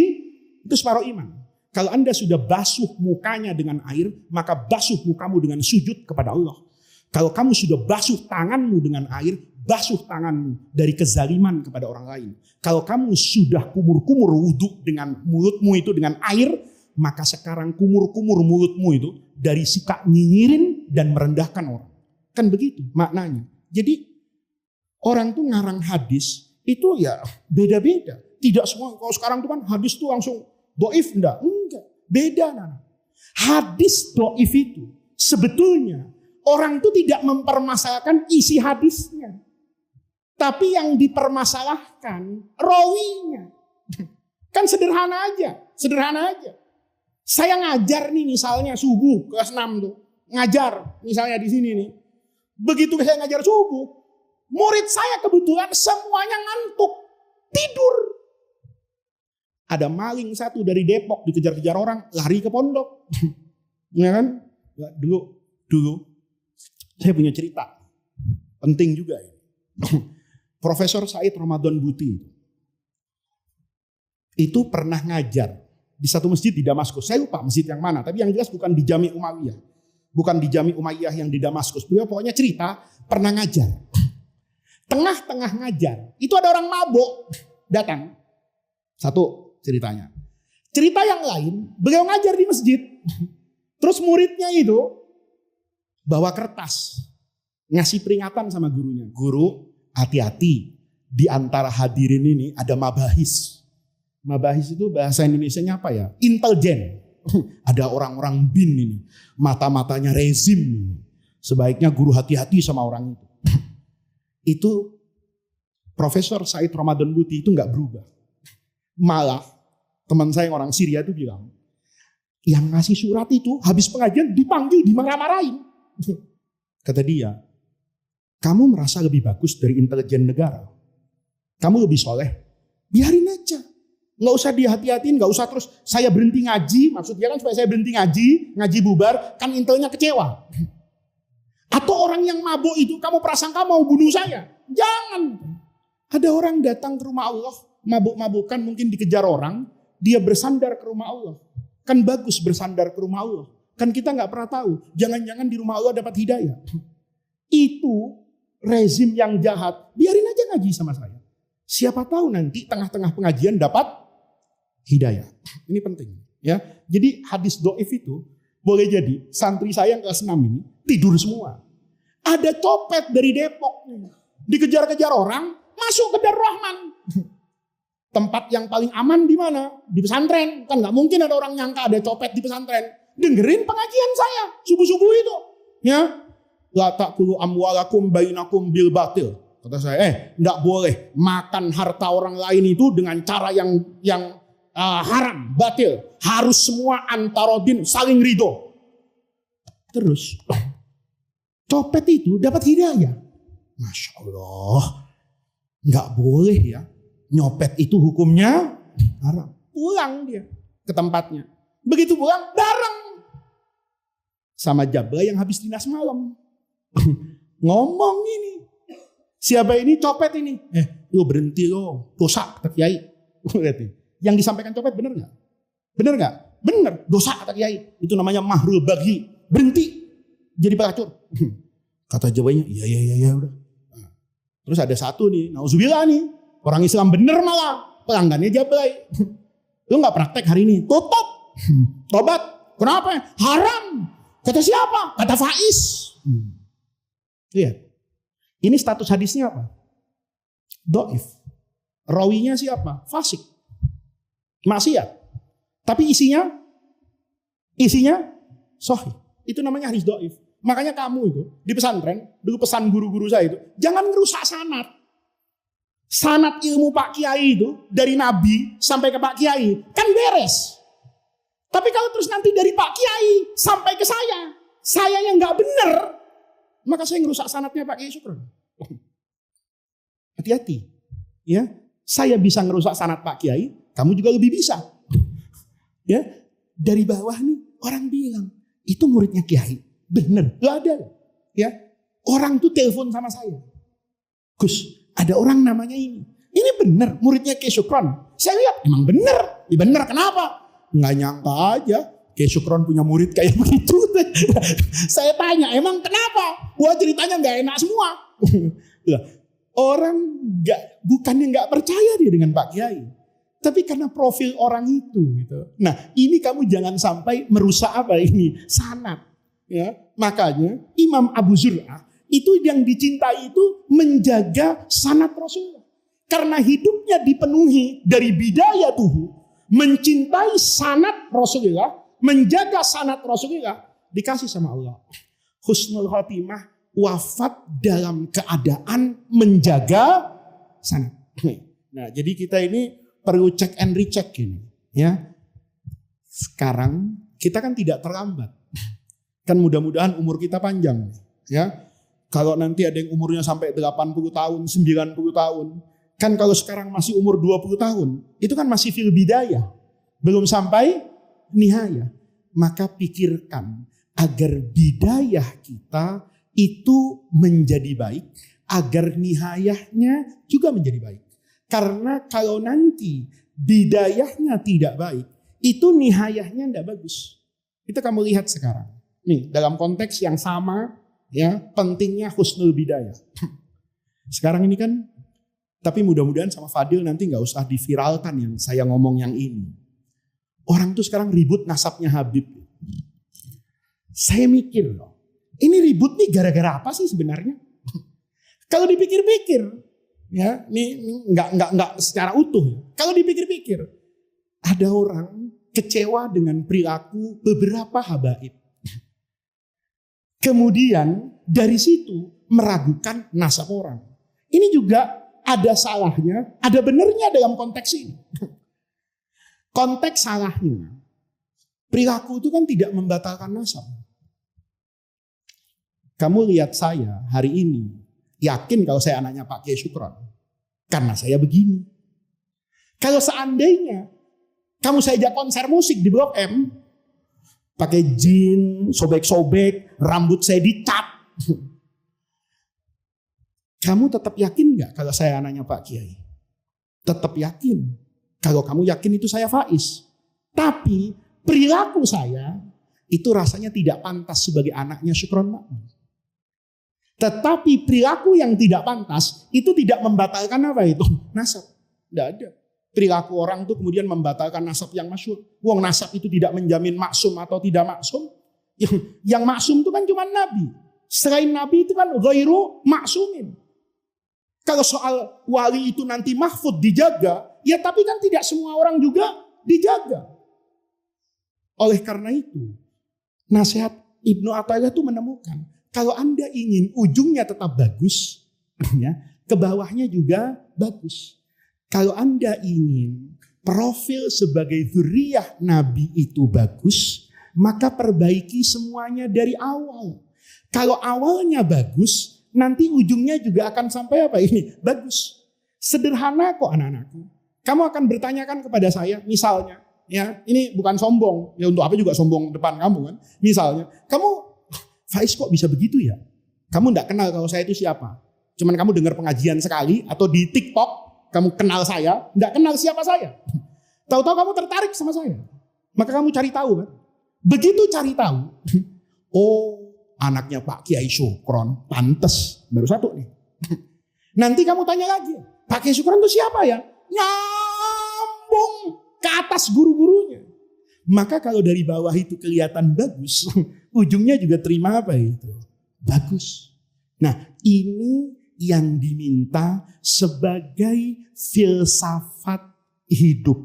itu separuh iman. Kalau Anda sudah basuh mukanya dengan air, maka basuh mukamu dengan sujud kepada Allah. Kalau kamu sudah basuh tanganmu dengan air, basuh tanganmu dari kezaliman kepada orang lain. Kalau kamu sudah kumur-kumur wudhu dengan mulutmu itu dengan air, maka sekarang kumur-kumur mulutmu itu dari sikap nyinyirin dan merendahkan orang. Kan begitu maknanya. Jadi orang tuh ngarang hadis itu ya beda-beda. Tidak semua, kalau sekarang tuh kan hadis tuh langsung dhaif, enggak. Beda. Hadis dhaif itu sebetulnya orang tuh tidak mempermasalahkan isi hadisnya. Tapi yang dipermasalahkan rawinya. Kan sederhana aja. Saya ngajar nih misalnya subuh kelas 6 tuh. Ngajar misalnya di sini nih. Begitu saya ngajar subuh, murid saya kebetulan semuanya ngantuk, tidur. Ada maling satu dari Depok dikejar-kejar orang, lari ke pondok. Ya kan? Dulu saya punya cerita. Penting juga ya. Profesor Said Ramadan Buti itu pernah ngajar di satu masjid di Damaskus. Saya lupa masjid yang mana, tapi yang jelas bukan di Jami Umayyah. Bukan di Jami Umayyah yang di Damaskus. Beliau pokoknya cerita pernah ngajar. Tengah-tengah ngajar, itu ada orang mabuk datang. Satu ceritanya. Cerita yang lain, beliau ngajar di masjid. Terus muridnya itu bawa kertas, ngasih peringatan sama gurunya. Guru, hati-hati, di antara hadirin ini ada mabahis. Mabahis itu bahasa Indonesianya apa ya? Intelijen. Ada orang-orang bin ini, mata-matanya rezim. Sebaiknya guru hati-hati sama orang itu. Itu Profesor Said Ramadan Buti itu nggak berubah. Malah teman saya yang orang Syria itu bilang, yang ngasih surat itu habis pengajian dipanggil, dimarah-marahin. Kata dia, kamu merasa lebih bagus dari intelijen negara, kamu lebih soleh, biarin aja. Nggak usah dihati-hatiin, nggak usah terus saya berhenti ngaji. Maksudnya kan supaya saya berhenti ngaji bubar, kan intelnya kecewa. Atau orang yang mabuk itu kamu prasangka mau bunuh saya. Jangan. Ada orang datang ke rumah Allah, mabuk-mabukan mungkin dikejar orang, dia bersandar ke rumah Allah. Kan bagus bersandar ke rumah Allah. Kan kita nggak pernah tahu, jangan-jangan di rumah Allah dapat hidayah. Itu rezim yang jahat, biarin aja ngaji sama saya. Siapa tahu nanti tengah-tengah pengajian dapat hidayah. Ini penting ya. Jadi hadis dhaif itu boleh jadi santri saya yang kelas 6 ini tidur semua. Ada copet dari Depok nih, dikejar-kejar orang, masuk ke Darul Rahman. Tempat yang paling aman di mana? Di pesantren. Kan nggak mungkin ada orang nyangka ada copet di pesantren. Dengerin pengajian saya subuh-subuh itu. Ya, la ta'kulu amwalakum bainakum bil batil. Kata saya, enggak boleh makan harta orang lain itu dengan cara yang haram, batil. Harus semua antarodin, saling ridho. Terus, copet itu dapat hidayah. Masya Allah, enggak boleh ya. Nyopet itu hukumnya haram. Pulang dia ke tempatnya. Begitu pulang, bareng sama Jabla yang habis dinas malam. Ngomong ini. Siapa ini? Copet ini. Lu berhenti lo. Dosa kata Kiai. Yang disampaikan copet benar nggak? Benar nggak? Benar. Dosa kata Kiai. Itu namanya mahrul bagi. Berhenti. Jadi pelacur. Kata Jablanya, iya udah. Terus ada satu nih, nauzubillah nih. Orang Islam bener malah. Pelanggannya Jablay. Lu nggak praktek hari ini, tutup. Tobat. Kenapa? Haram. Kata siapa? Kata Faiz. Lihat. Ini status hadisnya apa? Dhaif. Rawinya siapa? Fasik. Maksiat. Tapi isinya sahih. Itu namanya hadis dhaif. Makanya kamu itu di pesantren, dulu pesan guru-guru saya itu, jangan ngerusak sanad. Sanad ilmu Pak Kiai itu dari Nabi sampai ke Pak Kiai kan beres. Tapi kalau terus nanti dari Pak Kiai sampai ke saya yang nggak benar, maka saya ngerusak sanadnya Pak Kiai Syukron. Hati-hati, ya. Saya bisa ngerusak sanad Pak Kiai, kamu juga lebih bisa. Ya, dari bawah nih orang bilang itu muridnya Kiai. Bener, gak ada. Ya, orang tuh telepon sama saya. Gus, ada orang namanya ini. Ini bener, muridnya Kiai Syukron. Saya lihat, emang bener. Ya bener, kenapa? Nggak nyangka aja, Kiai Syukron punya murid kayak begitu. Saya tanya, emang kenapa? Wah ceritanya nggak enak semua. Orang bukannya nggak percaya dia dengan Pak Kiai. Tapi karena profil orang itu. Gitu. Nah, ini kamu jangan sampai merusak apa ini? Sanad. Ya, makanya Imam Abu Zur'ah itu yang dicintai itu menjaga sanad Rasulullah. Karena hidupnya dipenuhi dari bidayatuhu, mencintai sanad Rasulullah, menjaga sanad Rasulullah, dikasih sama Allah. Husnul Khotimah, wafat dalam keadaan menjaga sanad. Nah, jadi kita ini perlu check and recheck ini, ya. Sekarang kita kan tidak terlambat. Kan mudah-mudahan umur kita panjang, ya. Kalau nanti ada yang umurnya sampai 80 tahun, 90 tahun, kan kalau sekarang masih umur 20 tahun, itu kan masih fil bidayah, belum sampai nihayah. Maka pikirkan agar bidayah kita itu menjadi baik, agar nihayahnya juga menjadi baik. Karena kalau nanti bidayahnya tidak baik, itu nihayahnya tidak bagus. Itu kamu lihat sekarang. Nih, dalam konteks yang sama, ya, pentingnya husnul bidayah. Sekarang ini kan, tapi mudah-mudahan sama Fadil nanti nggak usah diviralkan yang saya ngomong yang ini. Orang tuh sekarang ribut nasabnya Habib. Saya mikir loh, ini ribut nih gara-gara apa sih sebenarnya? Kalau dipikir-pikir, ya, ini nggak secara utuh. Kalau dipikir-pikir, ada orang kecewa dengan perilaku beberapa habaib. Kemudian dari situ meragukan nasab orang. Ini juga ada salahnya, ada benernya dalam konteks ini. Konteks salahnya, perilaku itu kan tidak membatalkan nasab. Kamu lihat saya hari ini, yakin kalau saya anaknya Pak Kiai Syukron. Karena saya begini. Kalau seandainya kamu saya ajak konser musik di Blok M, pakai jin, sobek-sobek, rambut saya dicat. Kamu tetap yakin nggak kalau saya anaknya Pak Kiai? Tetap yakin. Kalau kamu yakin itu saya Faiz. Tapi perilaku saya itu rasanya tidak pantas sebagai anaknya Syukron Makmum. Tetapi perilaku yang tidak pantas itu tidak membatalkan apa itu? Nasab. Tidak ada. Perilaku orang itu kemudian membatalkan nasab yang masyhur. Wong nasab itu tidak menjamin maksum atau tidak maksum. Yang maksum itu kan cuma Nabi. Selain Nabi itu kan ghairu maksumin. Kalau soal wali itu nanti mahfud dijaga, ya tapi kan tidak semua orang juga dijaga. Oleh karena itu, nasihat Ibnu Athaillah itu menemukan, kalau Anda ingin ujungnya tetap bagus, ya, ke bawahnya juga bagus. Kalau Anda ingin profil sebagai dzurriyyah Nabi itu bagus, maka perbaiki semuanya dari awal. Kalau awalnya bagus, nanti ujungnya juga akan sampai apa ini? Bagus. Sederhana kok anak-anakku. Kamu akan bertanyakan kepada saya, misalnya, ya, ini bukan sombong, ya untuk apa juga sombong depan kamu kan? Misalnya, kamu, Faiz kok bisa begitu ya? Kamu enggak kenal kalau saya itu siapa? Cuman kamu dengar pengajian sekali atau di TikTok kamu kenal saya, enggak kenal siapa saya. Tahu-tahu kamu tertarik sama saya. Maka kamu cari tahu kan? Begitu cari tahu, oh, anaknya Pak Kiai Syukron, pantes, baru satu nih. Nanti kamu tanya lagi, Pak Kiai Syukron itu siapa ya? Nyambung ke atas atas guru-gurunya. Maka kalau dari bawah itu kelihatan bagus, ujungnya juga terima apa itu? Bagus. Nah, ini yang diminta sebagai filsafat hidup.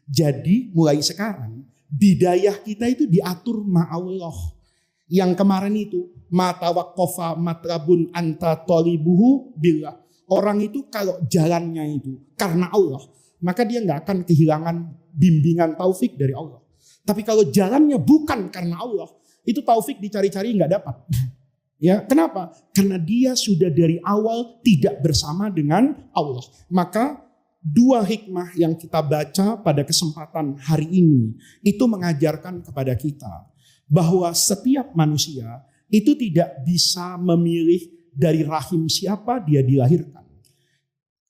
Jadi mulai sekarang bidayah kita itu diatur ma'allah. Yang kemarin itu mata waqafa matrabun anta tolibuhu billah. Orang itu kalau jalannya itu karena Allah, maka dia nggak akan kehilangan bimbingan taufik dari Allah. Tapi kalau jalannya bukan karena Allah, itu taufik dicari-cari nggak dapat. Ya, kenapa? Karena dia sudah dari awal tidak bersama dengan Allah. Maka dua hikmah yang kita baca pada kesempatan hari ini itu mengajarkan kepada kita bahwa setiap manusia itu tidak bisa memilih dari rahim siapa dia dilahirkan.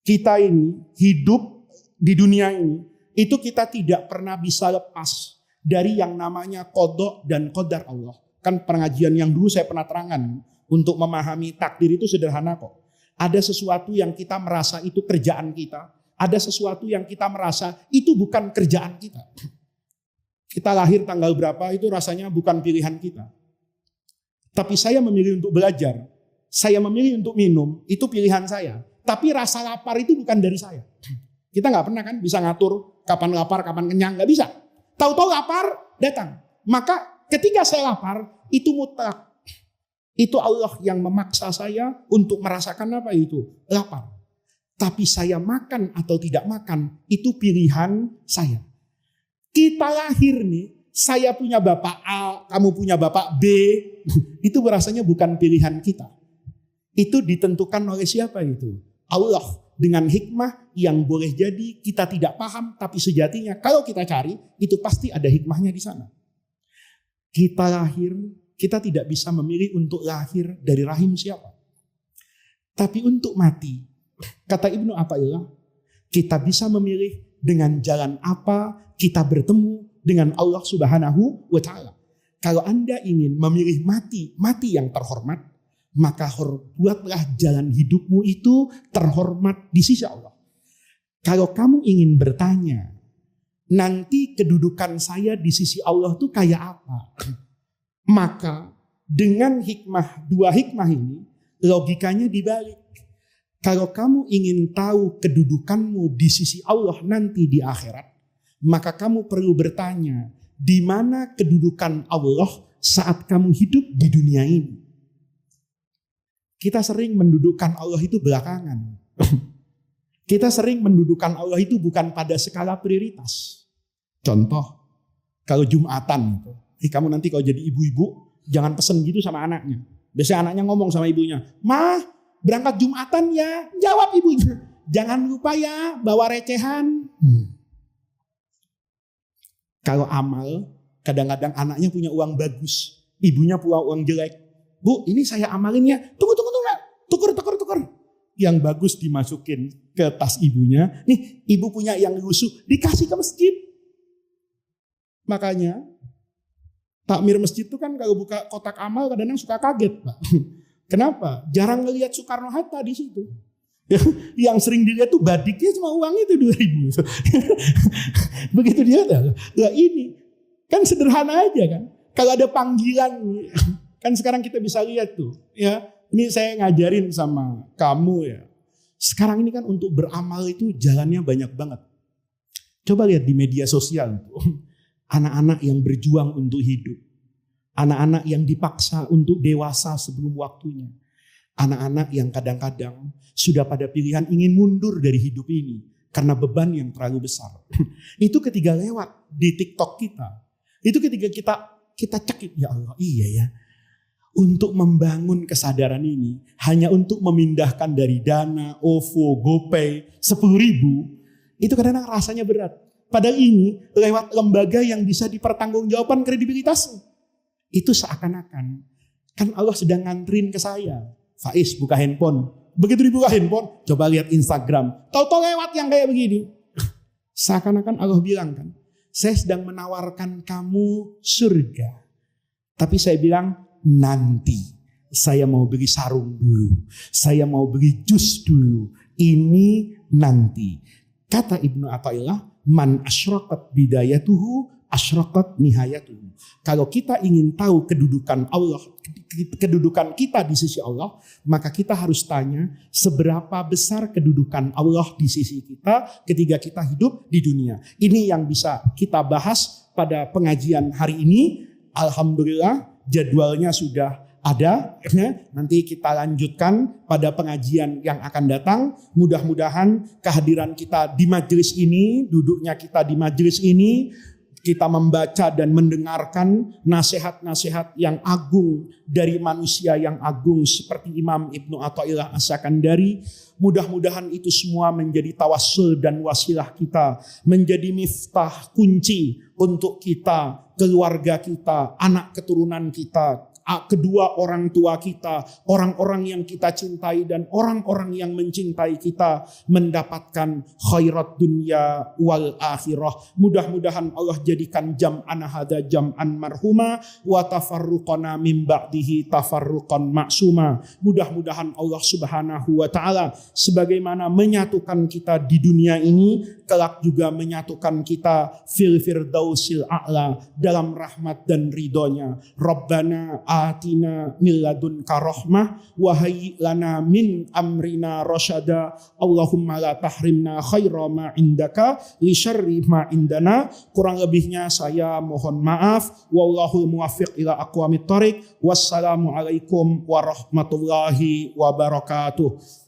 Kita ini hidup di dunia ini itu kita tidak pernah bisa lepas dari yang namanya qada dan qadar Allah. Kan pengajian yang dulu saya pernah terangkan, untuk memahami takdir itu sederhana kok. Ada sesuatu yang kita merasa itu kerjaan kita, ada sesuatu yang kita merasa itu bukan kerjaan kita. Kita lahir tanggal berapa itu rasanya bukan pilihan kita. Tapi saya memilih untuk belajar, saya memilih untuk minum, itu pilihan saya. Tapi rasa lapar itu bukan dari saya. Kita nggak pernah kan bisa ngatur kapan lapar, kapan kenyang, nggak bisa. Tahu-tahu lapar, datang. Maka ketika saya lapar, itu mutlak. Itu Allah yang memaksa saya untuk merasakan apa itu? Lapar. Tapi saya makan atau tidak makan, itu pilihan saya. Kita lahir nih, saya punya bapak A, kamu punya bapak B, itu rasanya bukan pilihan kita. Itu ditentukan oleh siapa itu? Allah. Dengan hikmah yang boleh jadi kita tidak paham, tapi sejatinya kalau kita cari, itu pasti ada hikmahnya di sana. Kita lahir, kita tidak bisa memilih untuk lahir dari rahim siapa. Tapi untuk mati, kata Ibnu Athaillah, kita bisa memilih dengan jalan apa kita bertemu dengan Allah Subhanahu wa Ta'ala. Kalau Anda ingin memilih mati yang terhormat, maka buatlah jalan hidupmu itu terhormat di sisi Allah. Kalau kamu ingin bertanya, nanti kedudukan saya di sisi Allah itu kayak apa? Maka dengan dua hikmah ini, logikanya dibalik. Kalau kamu ingin tahu kedudukanmu di sisi Allah nanti di akhirat, maka kamu perlu bertanya, di mana kedudukan Allah saat kamu hidup di dunia ini? Kita sering mendudukkan Allah itu belakangan. Kita sering mendudukkan Allah itu bukan pada skala prioritas. Contoh, kalau Jumatan itu, kamu nanti kalau jadi ibu-ibu, jangan pesen gitu sama anaknya. Biasanya anaknya ngomong sama ibunya, "Mah, berangkat Jumatan ya." Jawab ibunya, "Jangan lupa ya, bawa recehan." Kalau amal, kadang-kadang anaknya punya uang bagus, ibunya punya uang jelek. "Bu, ini saya amalin ya." Tunggu. Tuker. Yang bagus dimasukin ke tas ibunya. Nih, ibu punya yang lusuh, dikasih ke masjid. Makanya, takmir masjid itu kan kalau buka kotak amal kadang-kadang suka kaget, Pak. Kenapa? Jarang ngelihat Soekarno-Hatta di situ. Yang sering dilihat tuh badiknya cuma uang itu 2.000. Begitu dia ada. Nah ini, kan sederhana aja kan. Kalau ada panggilan, kan sekarang kita bisa lihat tuh, ya. Ini saya ngajarin sama kamu ya. Sekarang ini kan untuk beramal itu jalannya banyak banget. Coba lihat di media sosial tuh. Anak-anak yang berjuang untuk hidup. Anak-anak yang dipaksa untuk dewasa sebelum waktunya. Anak-anak yang kadang-kadang sudah pada pilihan ingin mundur dari hidup ini. Karena beban yang terlalu besar. Itu ketika lewat di TikTok kita. Itu ketika kita cekik, ya Allah, iya ya. Untuk membangun kesadaran ini, hanya untuk memindahkan dari Dana, OVO, GoPay 10.000, itu kadang-kadang rasanya berat. Padahal ini lewat lembaga yang bisa dipertanggungjawabkan kredibilitasnya. Itu seakan-akan, kan Allah sedang nganterin ke saya. Faiz, buka handphone. Begitu dibuka handphone, coba lihat Instagram. Tahu-tahu lewat yang kayak begini. Seakan-akan Allah bilang kan, saya sedang menawarkan kamu surga. Tapi saya bilang, nanti saya mau beli sarung dulu, saya mau beli jus dulu, ini nanti. Kata Ibnu Athaillah, Man asyraqat bidayatuhu asyraqat nihayatuhu. Kalau kita ingin tahu kedudukan Allah, kedudukan kita di sisi Allah, maka kita harus tanya seberapa besar kedudukan Allah di sisi kita ketika kita hidup di dunia. Ini yang bisa kita bahas pada pengajian hari ini. Alhamdulillah jadwalnya sudah ada, nanti kita lanjutkan pada pengajian yang akan datang. Mudah-mudahan kehadiran kita di majelis ini, duduknya kita di majelis ini, kita membaca dan mendengarkan nasihat-nasihat yang agung dari manusia yang agung seperti Imam Ibnu Athaillah As-Sakandari. Mudah-mudahan itu semua menjadi tawassul dan wasilah kita, menjadi miftah kunci untuk kita, keluarga kita, anak keturunan kita, kedua orang tua kita, orang-orang yang kita cintai dan orang-orang yang mencintai kita mendapatkan khairat dunia wal akhirah. Mudah-mudahan Allah jadikan jam'ana hadza jam'an marhuma wa tafarruqana min ba'dihi tafarruqan ma'suma. Mudah-mudahan Allah Subhanahu wa taala sebagaimana menyatukan kita di dunia ini, kelak juga menyatukan kita fil firdausil a'la dalam rahmat dan ridhonya. Rabbana atina min ladunka rahmah wa hayyi lana min amrina rasyada. Allahumma la tahrimna khaira ma indaka li syarri ma indana. Kurang lebihnya saya mohon maaf. Wallahul muwaffiq ila aqwamit thoriq. Wassalamu alaikum warahmatullahi wabarakatuh.